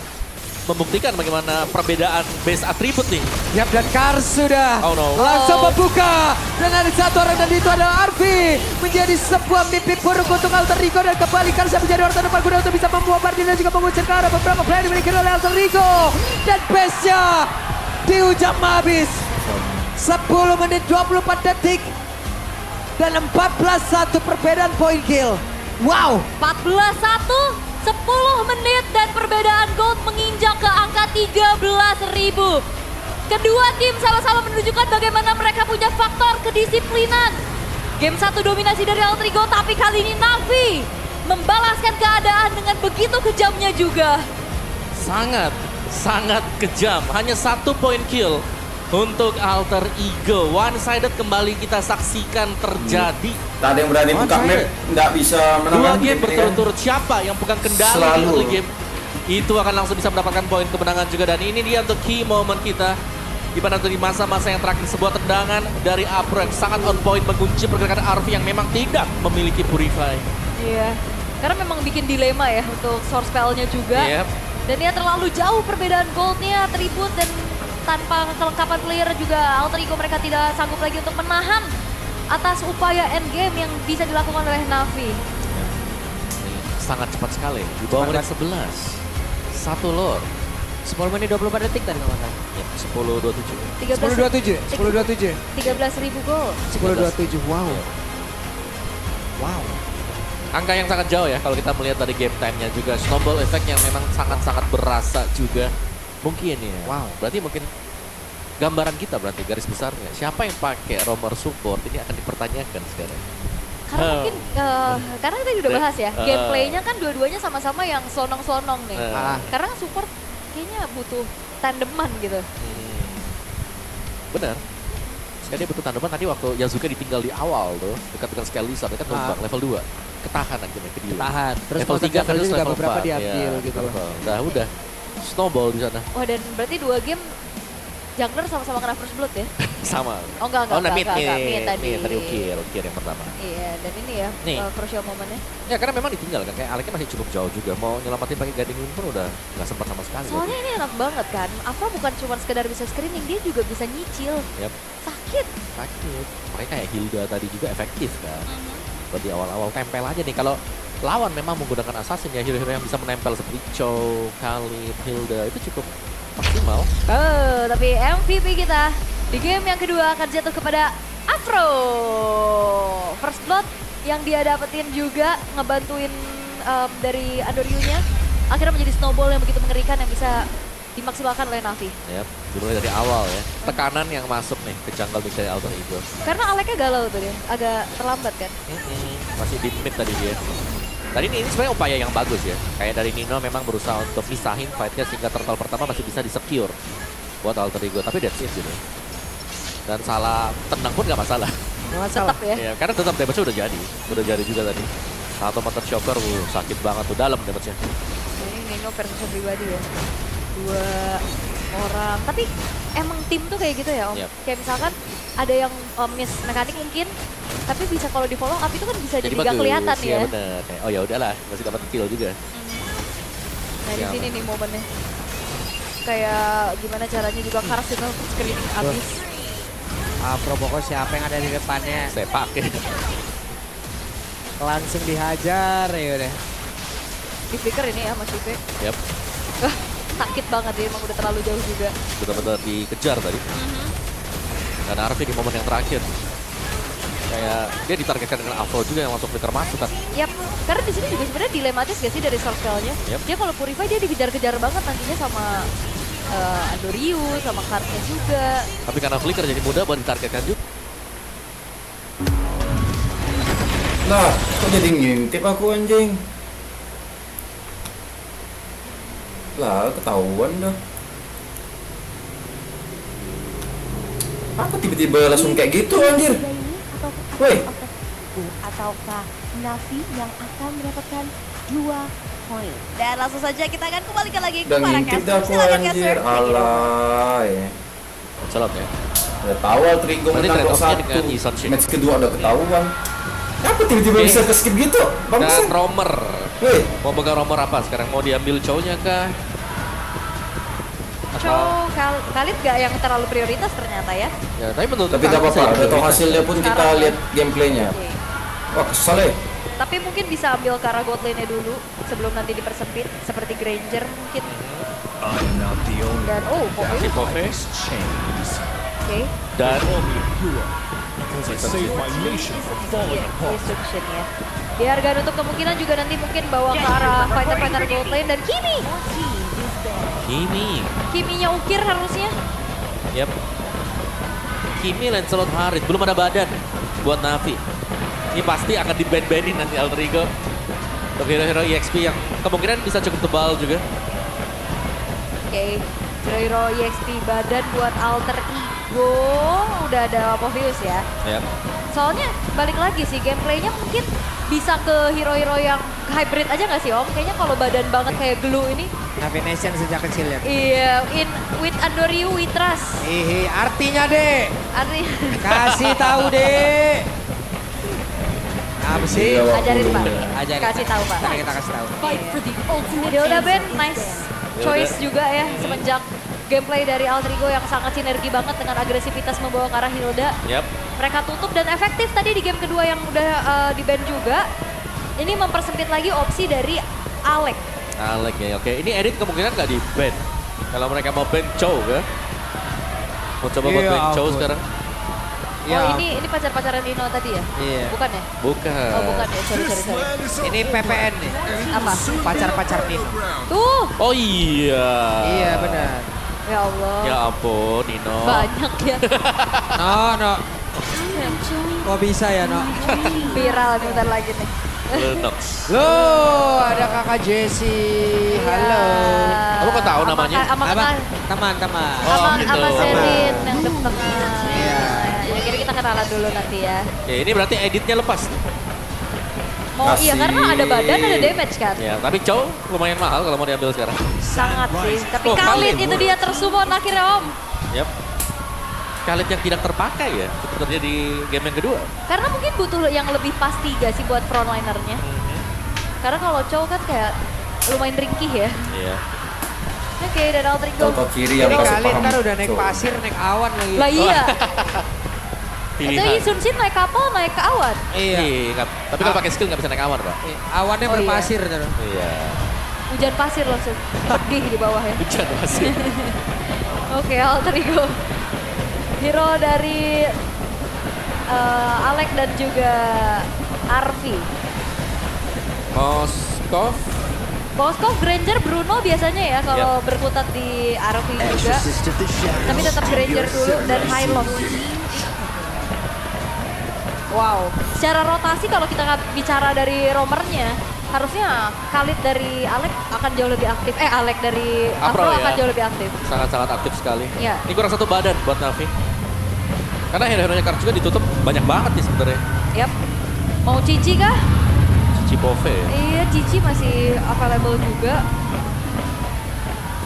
membuktikan bagaimana perbedaan base atribut nih. Yap, dan Kars sudah Oh, no. langsung membuka. Dan ada satu orang dan itu adalah Arfi. Menjadi sebuah mimpi buruk untuk Alter Ego dan kembali Kars menjadi orang terdepan guna untuk bisa membuat Bardina dan juga mengusir ke arah beberapa player dimiliki oleh Alter Ego. Dan base-nya di ujung habis. 10 menit 24 detik. Dan 14-1 perbedaan point kill. Wow. 14-1, 10 menit dan perbedaan gold menginjak ke angka 13.000. Kedua tim sama-sama menunjukkan bagaimana mereka punya faktor kedisiplinan. Game 1 dominasi dari Alter Ego, tapi kali ini Navi membalaskan keadaan dengan begitu kejamnya juga. Sangat kejam. Hanya 1 point kill untuk Alter Ego. One-sided kembali kita saksikan terjadi. Tak ada yang berani buka map, nggak bisa Dua menang. game berturut-turut, siapa yang pegang kendali di Selalu. early game itu akan langsung bisa mendapatkan poin kemenangan juga. Dan ini dia untuk key moment kita, di mana di masa-masa yang terakhir sebuah tendangan dari Afro yang sangat on point mengunci pergerakan Arfi yang memang tidak memiliki Purify. Iya, karena memang bikin dilema ya untuk source spell-nya juga. Yep. Dan ya terlalu jauh perbedaan goldnya, atribut dan tanpa kelengkapan player juga Alter Ego mereka tidak sanggup lagi untuk menahan atas upaya endgame yang bisa dilakukan oleh Navi. Sangat cepat sekali, di bawah menit 11. 1 lore. 10 menit 24 detik tadi nggak masalah. Ya, 10-27. 10-27, 10-27. 13.000 gold. 10-27, wow. Wow. Angka yang sangat jauh ya kalau kita melihat dari game time-nya juga. Snowball effect yang memang sangat-sangat berasa juga. Mungkin ya. Wow. Berarti mungkin gambaran kita berarti garis besarnya. Siapa yang pakai roamer support ini akan dipertanyakan sekarang. Karena mungkin, karena kita udah bahas ya, Uh. gameplaynya kan dua-duanya sama-sama yang sonong-sonong nih. Uh. Karena support kayaknya butuh tandeman gitu. Benar. Sekali dia butuh tandeman tadi waktu Yazuka ditinggal di awal tuh. Dekat dengan Skelisa, dia kan numpang level 2. Ketahan akhirnya ke dia. Tahan. Terus level 3 kan juga level beberapa 4. diambil Ya, gitu. udah. Snowball di sana. Wah, dan berarti 2 game jungler sama-sama kena first blood ya? Sama. Oh enggak, mid tadi. tadi ukir yang pertama. Iya, dan ini ya Nih. crucial momennya. Ya karena memang ditinggal kan, kayak Aleknya masih cukup jauh juga. Mau nyelamatin pakai guarding pun udah nggak sempat sama sekali. Soalnya ini enak banget kan, Afro bukan cuma sekedar bisa screening, dia juga bisa nyicil. Yap, Sakit. sakit. Makanya kayak Hilda tadi juga efektif kan. Buat di awal-awal tempel aja nih. Kalau lawan memang menggunakan assassin ya, hero-hero yang bisa menempel seperti Chow, Khalid, Hilda itu cukup maksimal. Oh, tapi MVP kita di game yang kedua akan jatuh kepada Afro. First blood yang dia dapetin juga ngebantuin dari Andoryu-nya. Akhirnya menjadi snowball yang begitu mengerikan yang bisa dimaksimalkan oleh Navi. Ya, dimulai dari awal ya. Tekanan yang masuk nih ke jungle mid dari Alter Ego. Karena Aleknya galau tuh dia, agak terlambat kan. Masih di mid tadi dia. Tadi ini sebenarnya upaya yang bagus ya. Kayak dari Nino memang berusaha untuk misahin fight-nya sehingga turtle pertama masih bisa di-secure buat Alter Ego. Tapi that's it gitu. Dan salah tendang pun nggak masalah. Nggak masalah. Tetap ya. Ya, karena tetap damage-nya udah jadi. Udah jadi juga tadi. Satu motor shocker, sakit banget tuh dalam damage-nya. Ini Nino versus pribadi ya. 2 orang. Tapi emang tim tuh kayak gitu ya Om. Yep. Kayak misalkan ada yang miss mekanik mungkin, tapi bisa kalau di follow up itu kan bisa jadi nggak bagus. kelihatan ya. Bener. Kayak, oh ya udahlah, masih dapat kill juga. Nah di Siap. sini nih momennya. Kayak gimana caranya juga Kars itu screening abis. Afro pokoknya siapa yang ada di depannya Saya pakai. langsung dihajar ya udah. Di flicker ini ya Mas Yuke. Yap, Sakit banget dia emang udah terlalu jauh juga. benar-benar dikejar tadi. Dan Arfi di momen yang terakhir. Kayak dia ditargetkan dengan Afro juga yang langsung flicker masuk kan. Yap, karena di sini juga sebenarnya dilematis gak sih dari source spell-nya? Yep. Dia kalau Purify dia dikejar-kejar banget nantinya sama Andoryu, sama Karsnya juga. Tapi karena flicker jadi mudah buat ditargetkan juga. Lah, kok jadi ngintip aku anjing? Lah, ketahuan dah. Aku tiba-tiba langsung kayak gitu anjir. Woi, Ego ataukah Navi yang akan mendapatkan 2 poin. Dan langsung saja kita akan kembalikan lagi ke Udah para ngintip caster. dah aku Silakan anjir. caster. Alay. Celot ya. Udah tahu Altrigo Berarti menang trade-off-nya 2-1. dengan Ison Shin. Match kedua udah ketahuan. Apa tiba-tiba bisa ke skip gitu? Dan Bagus. Romer. Weh, Mau pegang Romer apa sekarang? Mau diambil Chow-nya kah? Chow, Khalid gak yang terlalu prioritas ternyata ya. Ya, tapi menurut tapi tak apa-apa. Udah tahu hasilnya pun kita Sekarang. lihat gameplaynya. Oke. Wah, kesal ya. Tapi mungkin bisa ambil ke arah god lane-nya dulu sebelum nanti dipersempit seperti Granger mungkin. I'm not the only Dan si Pove chains. Oke. dan Call me a hero because I saved my nation from falling Iya, apart. Destruction ya. Biarkan untuk kemungkinan juga nanti mungkin bawa ke arah fighter-fighter gold lane dan Kimi. Kiminya ukir harusnya. Yap. Kimi Lancelot Harit belum ada badan buat Navi. Ini pasti akan di-ban-banin nanti Alter Ego. Untuk hero-hero EXP yang kemungkinan bisa cukup tebal juga. Oke. Hero EXP badan buat Alter Ego. Udah ada Apophis ya. Yap. Soalnya balik lagi sih gameplaynya mungkin bisa ke hero-hero yang hybrid aja nggak sih Om? Kayaknya kalau badan banget kayak Glue ini. Navi Nation sejak kecil ya. Iya, with Andoriu we trust. Artinya dek. Artinya Kasih tahu dek. Apa sih? Iya, ajarin Pak. Ajarin. Kasih tahu Pak. Ntar kita kasih tahu. Fight for the ultimate Dia udah Ben, transformation. nice choice juga ya semenjak gameplay dari Alter Ego yang sangat sinergi banget dengan agresivitas membawa ke arah Hilda. Yap. Mereka tutup dan efektif tadi di game kedua yang udah di-ban juga. Ini mempersempit lagi opsi dari Alek. Alek ya, oke. Ini edit kemungkinan nggak di-ban. Kalau mereka mau ban Chow kan? Mau coba buat Iya, ban Chow ampun. sekarang? Ya. Oh ini pacar-pacaran Dino tadi ya? Iya. Bukan ya? Bukan. Oh bukan ya, sorry. Ini PPN nih. Apa? Pacar-pacar Nino. Tuh, Oh iya. Iya benar. ya Allah. Ya ampun, Nino. Banyak ya. No. Kok bisa ya, No? Viral nih bentar lagi nih. Lenox. Loh, ada kakak Jessie. Halo. Kamu kok tahu namanya? Sama Apa? kenal. Teman-teman. Oh, Sama gitu. Serin yang depan. Iya. Ya, kira kita kenalan dulu nanti ya. Ya ini berarti editnya lepas. Mau iya Kasih. karena ada badan ada damage kan. Ya, tapi Chow lumayan mahal kalau mau diambil sekarang. Sangat sih. Tapi Oh, Khalid Khalid. itu dia tersummon akhirnya Om. Yap. Khalid yang tidak terpakai ya sebenarnya di game yang kedua. Karena mungkin butuh yang lebih pasti gak sih buat frontlinernya. Karena kalau Chow kan kayak lumayan ringkih ya. Iya. Oke, dan Alter Ego. Contoh kiri yang Ini kasih kalian paham. ntar udah naik Coba. pasir, naik awan lagi. Lah iya. Itu Pilihan. Sun Shin naik kapal, naik ke awan. Iya. Tapi kalau pakai skill nggak bisa naik awan, Pak. Awannya Oh, iya. berpasir terus. Iya. Hujan pasir langsung. Pedih di bawah ya. Hujan masih. Oke, Alter Ego. Hero dari Alek dan juga Arvi. Moskov. Moskov, Granger, Bruno biasanya ya kalau berkutat di Arvi juga. Tapi tetap Granger dulu dan Hylos. Wow, secara rotasi kalau kita bicara dari romernya, harusnya Khalid dari Alek akan jauh lebih aktif. Alek dari Afro Afro ya. akan jauh lebih aktif. Sangat-sangat aktif sekali. Iya. Ini kurang satu badan buat Navi. Karena hero-heronya Kars juga ditutup banyak banget nih sebenarnya. Yap. Mau Cici kah? Cipove. Iya, Cici masih available juga.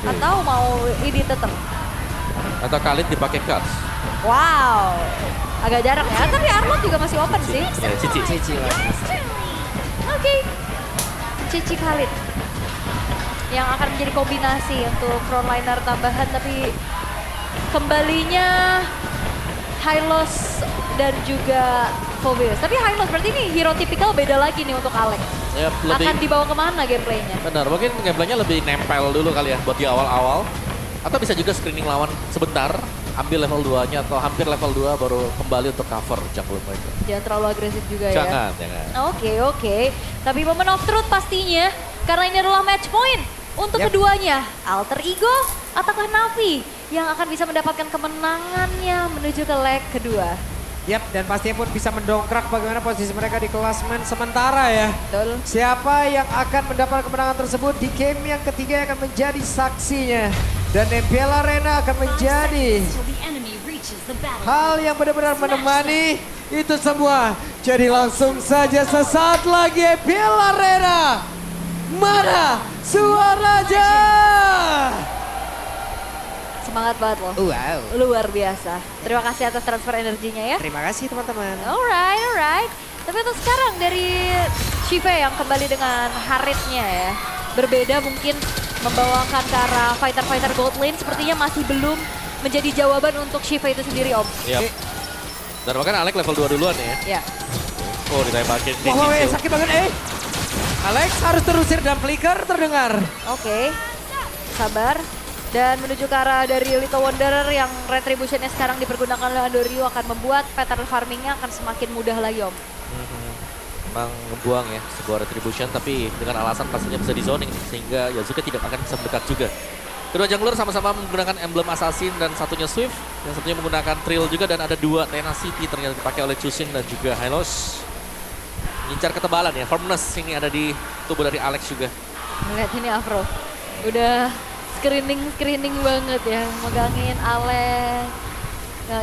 Atau mau ini tetap? Atau Khalid dipakai Kars. Wow, agak jarang ya. Tapi Arlot juga masih open sih. Ya, Cici. Oke. Cici Khalid. Yang akan menjadi kombinasi untuk frontliner tambahan. Tapi kembalinya Hylos dan juga Phoebus. Tapi Hylos berarti ini hero tipikal beda lagi nih untuk Alex. Ya, lebih Akan dibawa kemana gameplaynya? benar. Mungkin gameplaynya lebih nempel dulu kali ya buat di awal-awal. Atau bisa juga screening lawan sebentar, ambil level 2-nya atau hampir level 2 baru kembali untuk cover jungle mereka. Jangan terlalu agresif juga ya. Jangan. Oke. Tapi moment of truth pastinya. Karena ini adalah match point untuk keduanya. Alter Ego ataukah Navi yang akan bisa mendapatkan kemenangannya menuju ke leg kedua. Yap, dan pastinya pun bisa mendongkrak bagaimana posisi mereka di klasemen sementara ya. Betul. Siapa yang akan mendapat kemenangan tersebut di game yang ketiga yang akan menjadi saksinya. Dan MPL Arena akan menjadi Till the enemy reaches the battle. hal yang benar-benar menemani Itu semua. Jadi langsung saja sesaat lagi Epil Arena. Mana suaranya? Semangat banget loh. Wow. Luar biasa. Terima kasih atas transfer energinya ya. Terima kasih teman-teman. Alright. Tapi untuk sekarang dari Shive yang kembali dengan Haritnya ya. Berbeda mungkin membawakan ke arah fighter-fighter gold lane sepertinya masih belum menjadi jawaban untuk Shive itu sendiri Om. Yap. Dan bahkan Alex level 2 duluan ya. Ya. Oh ditembakin. Wah, sakit banget Alex harus terusir dan flicker terdengar. Oke. Sabar. Dan menuju ke arah dari Little Wanderer yang retributionnya sekarang dipergunakan oleh Andorio akan membuat pattern farmingnya akan semakin mudah lagi Om. Memang ngebuang ya sebuah retribution tapi dengan alasan pastinya bisa di zoning sehingga Yasuke tidak akan bisa mendekat juga. Kedua jungler sama-sama menggunakan emblem assassin dan satunya Swift, yang satunya menggunakan Trill juga dan ada dua Tenacity ternyata dipakai oleh Chusin dan juga Hylos. Mengincar ketebalan ya, firmness ini ada di tubuh dari Alex juga. Lihat ini Afro, udah screening banget ya, megangin Alex,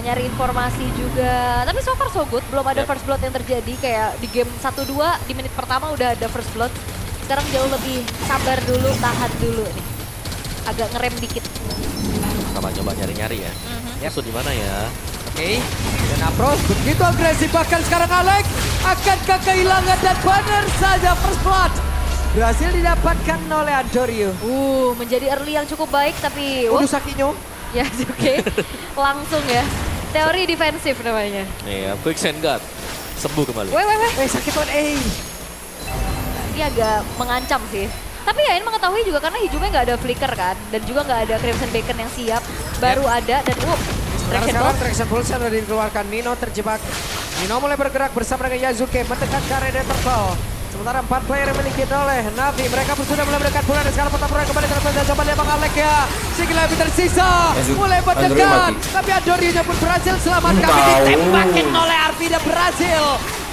nyari informasi juga. Tapi so far so good, belum ada first blood yang terjadi kayak di game 1-2 di menit pertama udah ada first blood. Sekarang jauh lebih sabar dulu, tahan dulu nih. Agak ngerem dikit. Sama coba nyari-nyari ya. Musuh di mana ya? Oke. Dan approach begitu agresif bahkan sekarang Alex akankah kehilangan dan benar saja first blood. Berhasil didapatkan oleh Andorio. Menjadi early yang cukup baik tapi Udah Sakinyo. ya oke. Langsung ya. Teori defensif namanya. Iya, quick send guard. Sembuh kembali. Weh. Sakit banget Ini agak mengancam sih. Tapi ya ini mengetahui juga karena hijaunya nggak ada flicker kan. Dan juga nggak ada Crimson Bacon yang siap. Baru ada dan traction Sekarang ball. traction pulse sudah dikeluarkan. Nino terjebak. Nino mulai bergerak bersama dengan Yasuke mendekat ke area Turtle. Sementara 4 player yang dimiliki oleh Navi. Mereka pun sudah mulai mendekat pula dan sekarang pertama kembali terus coba lihat Bang Alex ya. Sikil lebih tersisa. Mulai mendekat. Tapi Andorio pun berhasil selamatkan. Ditembakin oleh Arvi dan berhasil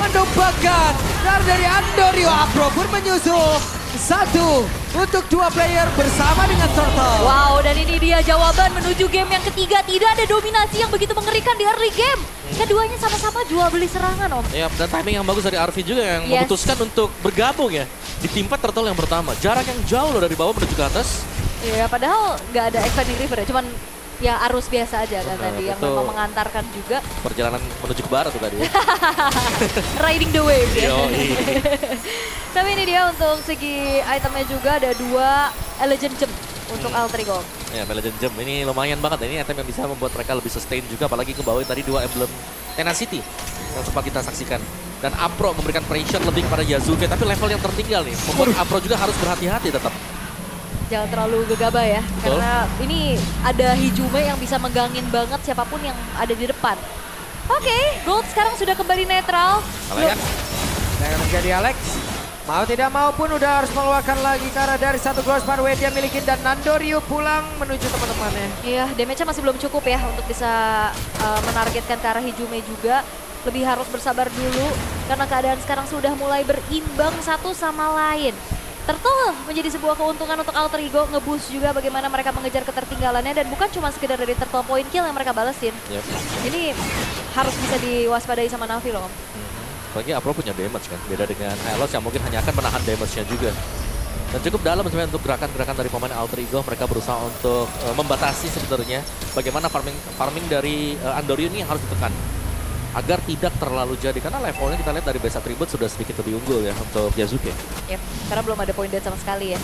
menumbangkan. Dari Andorio Afro pun menyusul. Satu untuk 2 player bersama dengan Turtle. Wow, dan ini dia jawaban menuju game yang ketiga. Tidak ada dominasi yang begitu mengerikan di early game. Keduanya sama-sama jual beli serangan Om. Ya, dan timing yang bagus dari Arvi juga yang Yes. memutuskan untuk bergabung ya. Di tim fight Turtle yang pertama. Jarak yang jauh loh dari bawah menuju ke atas. Iya, padahal nggak ada expanding river ya. Cuman ya arus biasa aja kan tadi yang betul. memang mengantarkan juga. Perjalanan menuju ke barat tuh tadi ya. Riding the wave ya. Yoi. Tapi ini dia untuk segi itemnya juga ada 2 Legend Gem untuk Alter Ego. Ya, Legend Gem ini lumayan banget. Ini item yang bisa membuat mereka lebih sustain juga. Apalagi kebawain tadi 2 emblem Tenacity yang sempat kita saksikan. Dan Apro memberikan pressure lebih kepada Yasuke. Tapi level yang tertinggal nih. Membuat Apro juga harus berhati-hati tetap. Jangan terlalu gegabah ya. Betul. Karena ini ada Hijume yang bisa megangin banget siapapun yang ada di depan. Oke, Gold sekarang sudah kembali netral. Kalau ya, Yang terjadi Alex. Mau tidak mau pun udah harus mengeluarkan lagi karena dari satu glow sparrow dia miliki dan Andorio pulang menuju teman-temannya. Iya, damage-nya masih belum cukup ya untuk bisa menargetkan ke arah Hijume juga. Lebih harus bersabar dulu karena keadaan sekarang sudah mulai berimbang satu sama lain. Turtle menjadi sebuah keuntungan untuk Alter Ego, nge-boost juga bagaimana mereka mengejar ketertinggalannya dan bukan cuma sekedar dari Turtle point kill yang mereka balesin. Yep. Ini harus bisa diwaspadai sama Navi loh. Apalagi Apro punya damage kan, beda dengan Hylos yang mungkin hanya akan menahan damage-nya juga. Dan cukup dalam sebenarnya untuk gerakan-gerakan dari pemain Alter Ego, mereka berusaha untuk membatasi sebenarnya bagaimana farming dari Andorio ini yang harus ditekan. Agar tidak terlalu jadi, karena levelnya kita lihat dari base attribute sudah sedikit lebih unggul ya untuk Yasuke. Yep, karena belum ada point dead sama sekali ya.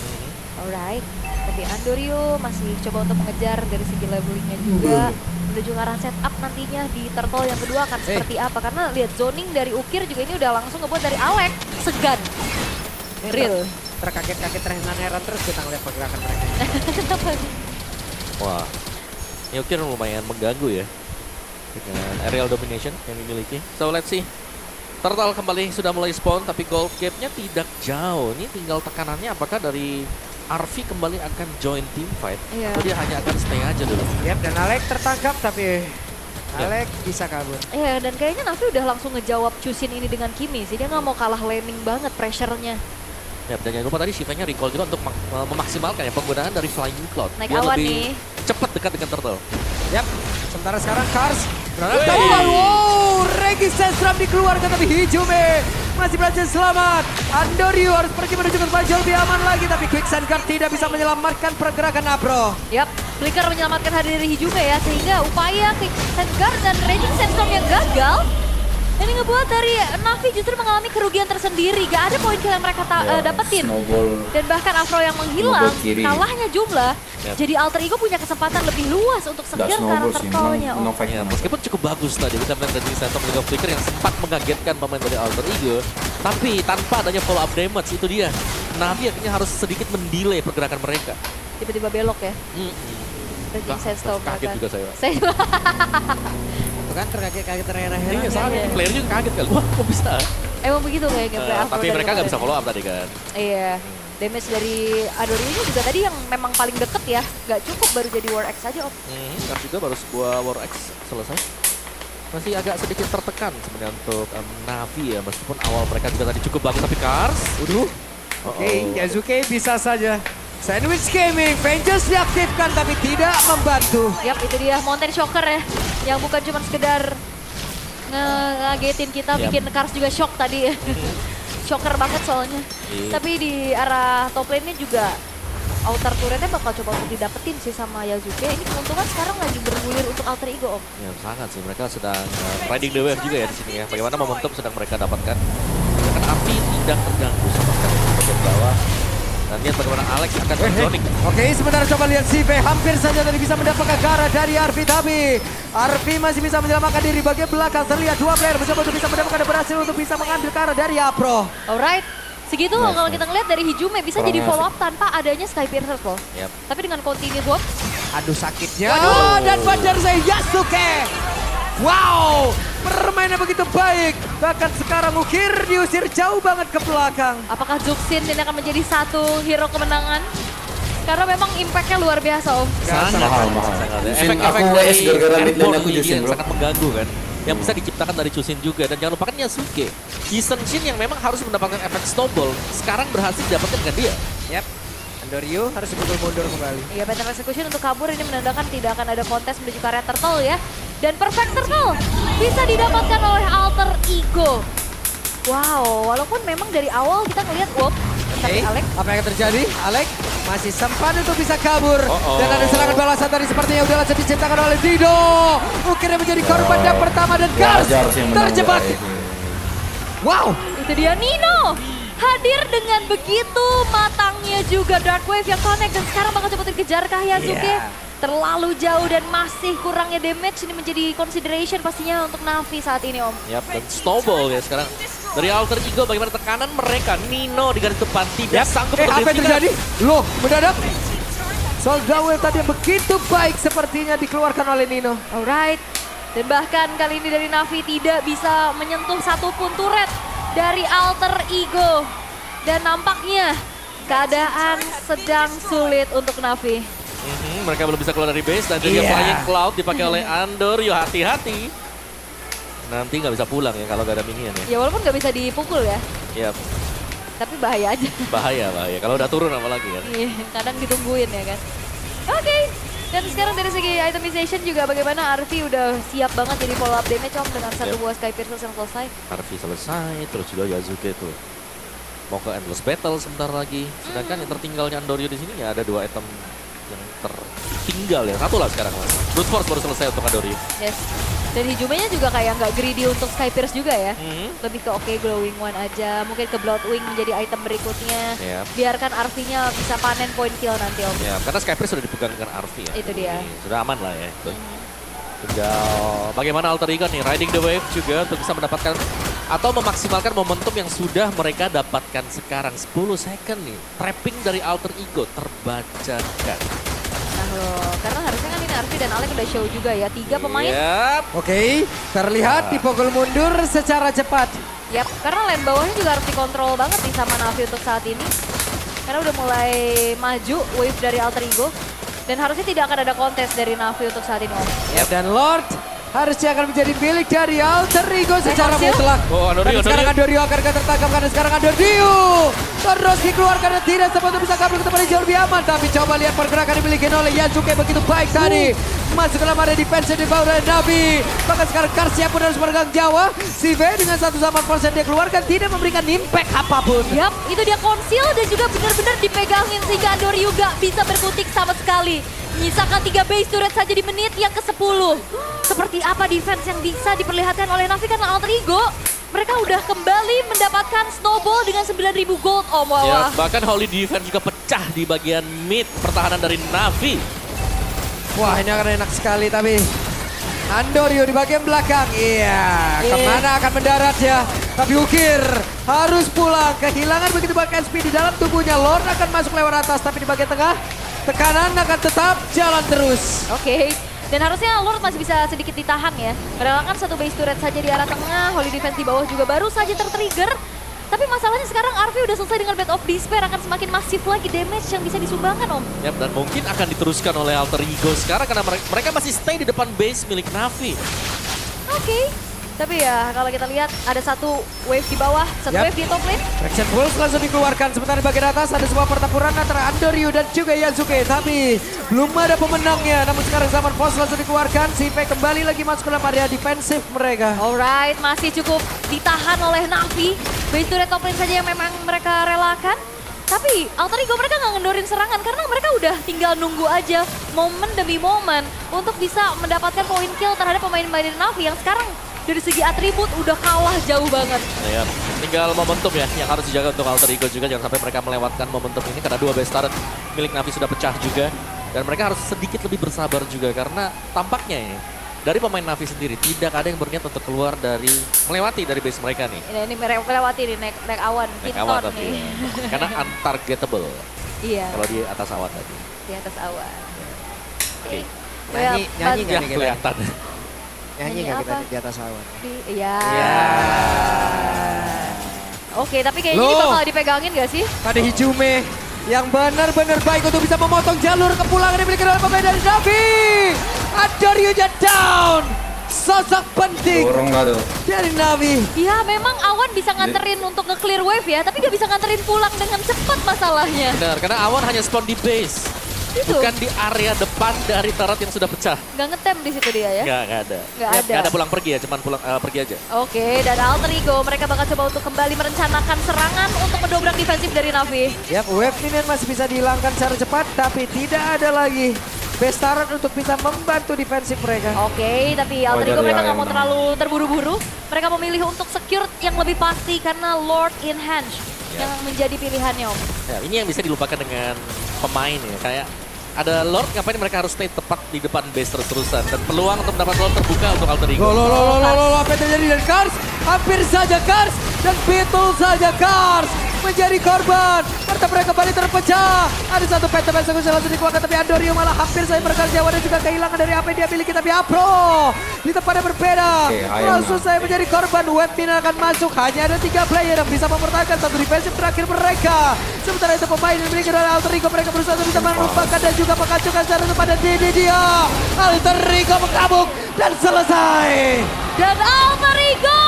Alright, tapi Andorio masih coba untuk mengejar dari segi levelingnya juga. Menuju ke arah setup nantinya di Turtle yang kedua akan seperti apa. Karena lihat zoning dari Ukir juga ini udah langsung ngebuat dari Alex. Segan. Real. Terkaget-kaget heran terus kita ngeliat pergerakan mereka. Wah, ini Ukir lumayan mengganggu ya. Dengan aerial domination yang dimiliki. So let's see. Turtle kembali sudah mulai spawn tapi gold gap-nya tidak jauh. Ini tinggal tekanannya apakah dari Arvi kembali akan join team fight Iya. atau dia hanya akan stay aja dulu. Yap, dan Alex tertangkap tapi Alex bisa kabur. Iya, dan kayaknya Navi udah langsung ngejawab Chusin ini dengan Kimi sih. Dia nggak mau kalah laning banget pressure-nya. Ya, dan jangan lupa tadi Shiva-nya recall juga untuk memaksimalkan ya penggunaan dari Flying Cloud. Naik Biar awan lebih nih. cepat dekat dengan Turtle. Yap, sementara sekarang Cars. Wey. Wow, Rex lagi Sestram dikeluarkan tapi Hijume masih berhasil selamat. Andorio harus pergi menuju ke tempat jauh lebih aman lagi tapi Quicksand Guard tidak bisa menyelamatkan pergerakan Apro. Yap, Flicker menyelamatkan hari dari Hijume ya, sehingga upaya Quicksand Guard dan Raging Sandstorm yang gagal ini ngebuat dari Navi justru mengalami kerugian tersendiri. Gak ada poin kill yang mereka dapetin. Snowball. Dan bahkan Afro yang menghilang, Snowball kiri. kalahnya jumlah. Yap. Jadi Alter Ego punya kesempatan lebih luas untuk Nggak segar snowball karakter sih, tolnya. memang no Om. fight. Ya, meskipun cukup bagus tadi kita melihat dari Santom juga Flicker yang sempat mengagetkan pemain dari Alter Ego. Tapi tanpa adanya follow up damage itu dia. Navi akhirnya harus sedikit mendelay pergerakan mereka. Tiba-tiba belok ya. Raging Sandstorm. Kaget juga saya. Itu kan terkaget-kaget terheran-heran. Iya, soalnya iya. player juga kaget kali. Wah, kok bisa? Emang begitu kayak gameplay Afro. Tapi dari mereka nggak kemarin. bisa follow up tadi kan. Iya. Damage dari Adorio ini juga tadi yang memang paling deket ya. Gak cukup baru jadi War X aja Om. Dan juga baru sebuah War X selesai. Masih agak sedikit tertekan sebenarnya untuk Navi ya. Meskipun awal mereka juga tadi cukup bagus. Tapi Cars, Oke, Yazuke bisa saja. Sandwich Gaming, Vengeance diaktifkan tapi tidak membantu. Yap, itu dia Mountain Shocker ya. Yang bukan cuma sekedar ngagetin kita, Yap. bikin Cars juga shock tadi ya. Shocker banget soalnya. Iya. Tapi di arah top lane-nya juga outer turretnya bakal coba untuk didapetin sih sama Yazuke. Ini keuntungan sekarang lagi bergulir untuk Alter Ego Om. ya sangat sih. Mereka sedang riding the wave juga ya di sini ya. Bagaimana momentum sedang mereka dapatkan. Sedangkan Api tidak terganggu sama sekali di bagian bawah. Dan lihat bagaimana Alex akan Sonic. Oke, sementara coba lihat Sive hampir saja tadi bisa mendapatkan Gara dari Arvi tapi Arvi masih bisa menyelamatkan diri bagian belakang. Terlihat dua player mencoba untuk bisa mendapatkan berhasil untuk bisa mengambil Gara dari Apro. Alright. Segitu Nice, kalau nice. kita ngeliat dari Hijume bisa Kurang jadi asik. follow up tanpa adanya Sky Piercer loh. Yap. Tapi dengan continue swap, Aduh sakitnya. Dan Fajar saya Yasuke. Wow, permainan begitu baik. Bahkan sekarang Ukir diusir jauh banget ke belakang. apakah Zuxin ini akan menjadi satu hero kemenangan? Karena memang impact-nya luar biasa Om. Sangat, mahal. sangat. Jusin, Efek-efek aku dari WS gara-gara mid lane aku airborne Jusin, yang bro. sangat mengganggu kan. Yang bisa diciptakan dari Chusin juga. Dan jangan lupakan Yasuke. Shin yang memang harus mendapatkan efek snowball. Sekarang berhasil didapatkan dengan dia. Yap, Andorio harus dipukul mundur kembali. Iya, Pattern Execution untuk kabur ini menandakan tidak akan ada kontes menuju ke area turtle ya. Dan Perfect Turtle bisa didapatkan oleh Alter Ego. Wow, walaupun memang dari awal kita ngelihat tapi Alex Apa yang terjadi? Alex masih sempat untuk bisa kabur. Dan ada serangan balasan tadi sepertinya udah langsung diciptakan oleh Dido. Ukir yang menjadi korban yang pertama dan Gas Wajar sih yang menang, terjebak. guys. Wow, itu dia Nino. Hadir dengan begitu matangnya juga Dark Wave yang connect dan sekarang bakal coba dikejarkah Yazuke? Yeah. Terlalu jauh dan masih kurangnya damage ini menjadi consideration pastinya untuk Navi saat ini Om. Yap, dan snowball ya sekarang. Dari Alter Ego bagaimana tekanan mereka. Nino di garis depan tidak sanggup untuk apa yang dihentikan. terjadi? Loh, mendadak. Soldier Wave tadi yang begitu baik sepertinya dikeluarkan oleh Nino. Alright. Dan bahkan kali ini dari Navi tidak bisa menyentuh satupun turret dari Alter Ego. Dan nampaknya keadaan sedang sulit untuk Navi. Mereka belum bisa keluar dari base dan juga Iya. Flying Cloud dipakai oleh Andorio. Hati-hati. Nanti nggak bisa pulang ya kalau nggak ada minion ya. Ya walaupun nggak bisa dipukul ya, Yap, tapi bahaya aja. bahaya. Kalau udah turun apalagi kan. Iya, kadang ditungguin ya kan. Oke. Dan sekarang dari segi itemization juga bagaimana Arvi udah siap banget jadi follow up damage Om dengan satu Yep. buah Sky Piercer yang selesai. Harvey selesai, terus juga Yazuke tuh mau ke Endless Battle sebentar lagi. Sedangkan yang tertinggalnya Andorio di sini ya ada dua item yang tertinggal ya. Satu lah sekarang. Brute Force baru selesai untuk Andorio. Yes. Dan Hijumenya juga kayak nggak greedy untuk Sky Pierce juga ya. Mhm. Lebih ke oke Glowing One aja. Mungkin ke Bloodwing menjadi item berikutnya. Yep. Biarkan Arvi-nya bisa panen point kill nanti Om. Ya, karena Skype sudah dipegang dengan Arvi ya. Itu dia. Jadi, sudah aman lah ya. Itu. Tinggal bagaimana Alter Ego nih, riding the wave juga untuk bisa mendapatkan atau memaksimalkan momentum yang sudah mereka dapatkan sekarang. 10 second nih, trapping dari Alter Ego terbacakan. Nah loh, karena harusnya kan ini Arvi dan Alex udah show juga ya. 3 pemain. Yap. Oke, terlihat dipukul mundur secara cepat. Yap, karena lane bawahnya juga harus dikontrol banget nih sama Navi untuk saat ini. Karena udah mulai maju wave dari Alter Ego. Dan harusnya tidak akan ada kontes dari Navi untuk saat ini Om. Dan Lord harusnya akan menjadi milik dari Alter Ego secara Hasil? mutlak. Oh, Andorio, Dan sekarang Andorio akan tertangkap karena sekarang Andorio terus dikeluarkan dan tidak sempat bisa kabur ke tempat yang jauh lebih aman. Tapi coba lihat pergerakan dimiliki oleh Yazuke begitu baik tadi. masuk ke dalam area defense di bawah dari Navi. Bahkan sekarang Kars siap pun harus meregang Jawa. Si V dengan 1 dia keluarkan tidak memberikan impact apapun. Yap, itu dia konsil dan juga benar-benar dipegangin sehingga Andoryu gak bisa berkutik sama sekali. Menyisakan 3 base turret saja di menit yang ke-10. Seperti apa defense yang bisa diperlihatkan oleh Navi karena Alter Ego mereka udah kembali mendapatkan snowball dengan 9.000 gold Om Ya, Wawa. bahkan Holy Defense juga pecah di bagian mid pertahanan dari Navi. Wah, ini akan enak sekali tapi Andoryu di bagian belakang. Iya, kemana akan mendarat ya? Tapi Ukir harus pulang. Kehilangan begitu banyak SP di dalam tubuhnya. Lord akan masuk lewat atas tapi di bagian tengah tekanan akan tetap jalan terus. Oke. Dan harusnya Lord masih bisa sedikit ditahan ya. Merelakan 1 base turret saja di arah tengah. Holy Defense di bawah juga baru saja tertrigger. Tapi masalahnya sekarang RV udah selesai dengan Bed of Despair. Akan semakin masif lagi damage yang bisa disumbangkan Om. Yap, dan mungkin akan diteruskan oleh Alter Ego sekarang karena mereka masih stay di depan base milik Navi. Oke. Tapi ya kalau kita lihat ada 1 wave di bawah, 1 Yap. wave di top lane. Traction Pulse langsung dikeluarkan. Sementara di bagian atas ada sebuah pertempuran antara Andoryu dan juga Yasuke. Tapi belum ada pemenangnya. Namun sekarang zaman Force langsung dikeluarkan. Si P kembali lagi masuk ke dalam area defensif mereka. Alright, masih cukup ditahan oleh Navi. Base turret top lane saja yang memang mereka relakan. Tapi Alter Ego mereka nggak ngendorin serangan karena mereka udah tinggal nunggu aja momen demi momen untuk bisa mendapatkan poin kill terhadap pemain-pemain dari Navi yang sekarang dari segi atribut udah kalah jauh banget. Ya, tinggal momentum ya yang harus dijaga untuk Alter Ego juga. Jangan sampai mereka melewatkan momentum ini karena 2 base turret milik Navi sudah pecah juga. Dan mereka harus sedikit lebih bersabar juga karena tampaknya ini dari pemain Navi sendiri tidak ada yang berniat untuk keluar dari melewati dari base mereka nih. Ini mereka melewati nih naik awan, Naik awan Kinton tapi nih. karena untargetable Iya, kalau di atas awan tadi. di atas awan. Oke. Nyanyi nggak Ya, nih kita? kelihatan. Nyanyi Nyanyi nggak kita apa? di atas awan? Iya. Ya. Oke, tapi kayaknya ini Loh. bakal dipegangin gak sih? Ada Hijume yang benar-benar baik untuk bisa memotong jalur kepulangan yang dimiliki oleh pemain dari Navi. Andoryu down. Sosok penting Dorong lah tuh. dari Navi. Iya, memang awan bisa nganterin untuk nge-clear wave ya, tapi gak bisa nganterin pulang dengan cepat masalahnya. Benar, karena awan hanya spawn di base. Itu. Bukan di area depan dari turret yang sudah pecah. Gak ngetem di situ dia ya. Nggak ada. Nggak ada. Nggak ada pulang pergi ya, cuman pulang pergi aja. Oke, dan Alter Ego mereka bakal coba untuk kembali merencanakan serangan untuk mendobrak defensif dari Navi. Yap, wave minion masih bisa dihilangkan secara cepat, tapi tidak ada lagi base turret untuk bisa membantu defensif mereka. Oke, tapi Alter Wajar Ego ya, mereka nggak mau emang. terlalu terburu-buru. Mereka memilih untuk secure yang lebih pasti karena Lord in Hand Ya. yang menjadi pilihannya Om. Ya, ini yang bisa dilupakan dengan pemain ya. Kayak ada Lord, ngapain mereka harus stay tepat di depan base terus-terusan. Dan peluang untuk mendapat Lord terbuka untuk Alter Ego. Lo, apa yang terjadi dan Kars? Hampir saja Kars dan betul saja Kars menjadi korban. Karena mereka kembali terpecah. Ada 1 penta eksekusi langsung dikeluarkan, tapi Andoryu malah hampir saja berkali Jawa dan juga kehilangan dari apa yang dia miliki. Tapi Apro di tempat yang berbeda. Oke, ayam Langsung lah. saya menjadi korban. Wave final akan masuk. Hanya ada 3 player yang bisa mempertahankan 1 defensif terakhir mereka. Sementara itu pemain yang dimiliki oleh Alter Ego mereka berusaha untuk bisa melupakan dan juga mengacungkan secara kepada dia. Alter Ego menggabung dan selesai. Dan Alter Ego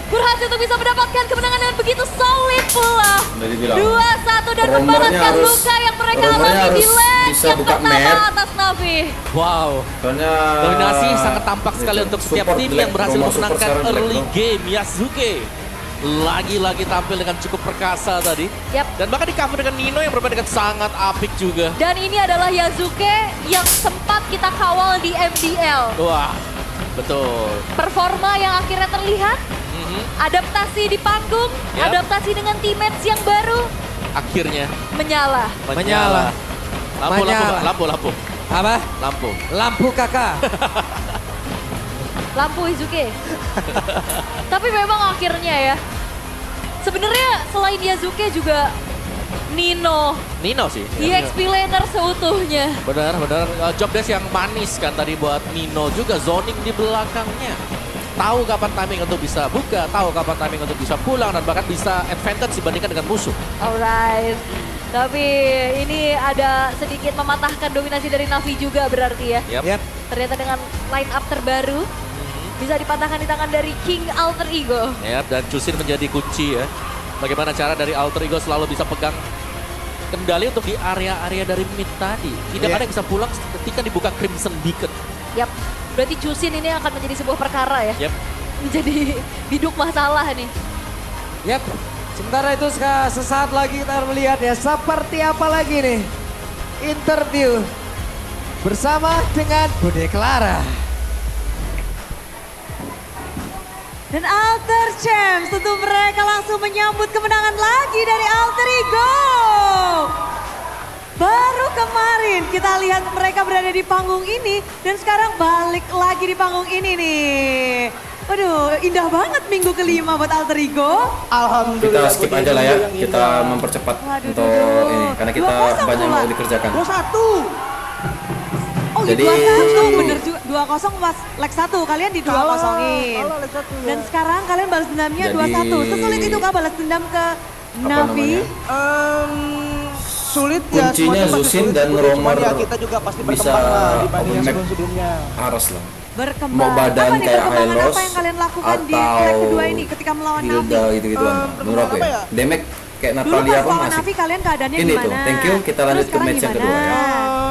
berhasil untuk bisa mendapatkan kemenangan dengan begitu solid pula. Udah dibilang. 2-1 dan Rumornya membalaskan harus- luka yang mereka rumornya alami di harus leg bisa yang buka pertama map. atas Navi. Wow. Soalnya Dominasi sangat tampak sekali untuk setiap support tim Black, yang berhasil rumor support memenangkan sekarang Black, early bro. game. Yasuke lagi-lagi tampil dengan cukup perkasa tadi. Yap. Dan bahkan di cover dengan Nino yang bermain dengan sangat apik juga. Dan ini adalah Yasuke yang sempat kita kawal di MDL. Wah, betul. Performa yang akhirnya terlihat, adaptasi di panggung, Yap. adaptasi dengan teammates yang baru, Akhirnya menyala. Menyala. Lampu, Menyala. lampu. Apa? Lampu. Lampu kakak. Lampu Izuke. Tapi memang akhirnya ya, sebenarnya selain Yasuke juga Nino, Nino sih. EXP laner seutuhnya. Benar. Job desk yang manis kan tadi buat Nino juga. Zoning di belakangnya. Tahu kapan timing untuk bisa buka, tahu kapan timing untuk bisa pulang, dan bahkan bisa advantage dibandingkan dengan musuh. Alright. Tapi ini ada sedikit mematahkan dominasi dari Navi juga berarti ya. Yap. Yap. Ternyata dengan line up terbaru bisa dipatahkan di tangan dari King Alter Ego. Yap, dan Chusin menjadi kunci ya. Bagaimana cara dari Alter Ego selalu bisa pegang kendali untuk di area-area dari mid tadi. Tidak Iya. ada yang bisa pulang ketika dibuka Crimson Beacon. Yap, berarti Jusin ini akan menjadi sebuah perkara ya. Yap. Menjadi biduk masalah nih. Yap, sementara itu sesaat lagi kita akan melihat ya seperti apa lagi nih interview bersama dengan Bude Clara. Dan Alter Champs tentu mereka langsung menyambut kemenangan lagi dari Alter Ego. Baru kemarin kita lihat mereka berada di panggung ini dan sekarang balik lagi di panggung ini nih. Waduh, indah banget minggu kelima buat Alter Ego. Kita skip aja lah ya, kita mempercepat Waduh, untuk duduh. ini karena kita 2-0 banyak pula. mau dikerjakan. 2-1. Oh Jadi- iya 2-1, bener juga. 2-0 pas leg 1, kalian di 2-0-in. Dan sekarang kalian balas dendamnya Jadi- 2-1. Sesulit itu kah balas dendam ke Apa Navi? namanya? Sulit ya. Kuncinya semuanya pasti Zusin sulit. dan Cuman Romer ya kita juga pasti bisa berkembang lah dibanding yang open map. sebelum-sebelumnya. Harus lah. Berkembang. Mau badan apa nih kayak perkembangan Hylos apa yang kalian lakukan di atau leg kedua ini ketika melawan Navi? Hilda gitu-gituan. Menurut aku apa ya. ya? Damage kayak Dulu Natalia pas apa lawan masih. Navi kalian keadaannya Ini gimana? tuh, thank you. Kita lanjut Terus ke sekarang match yang gimana? kedua ya.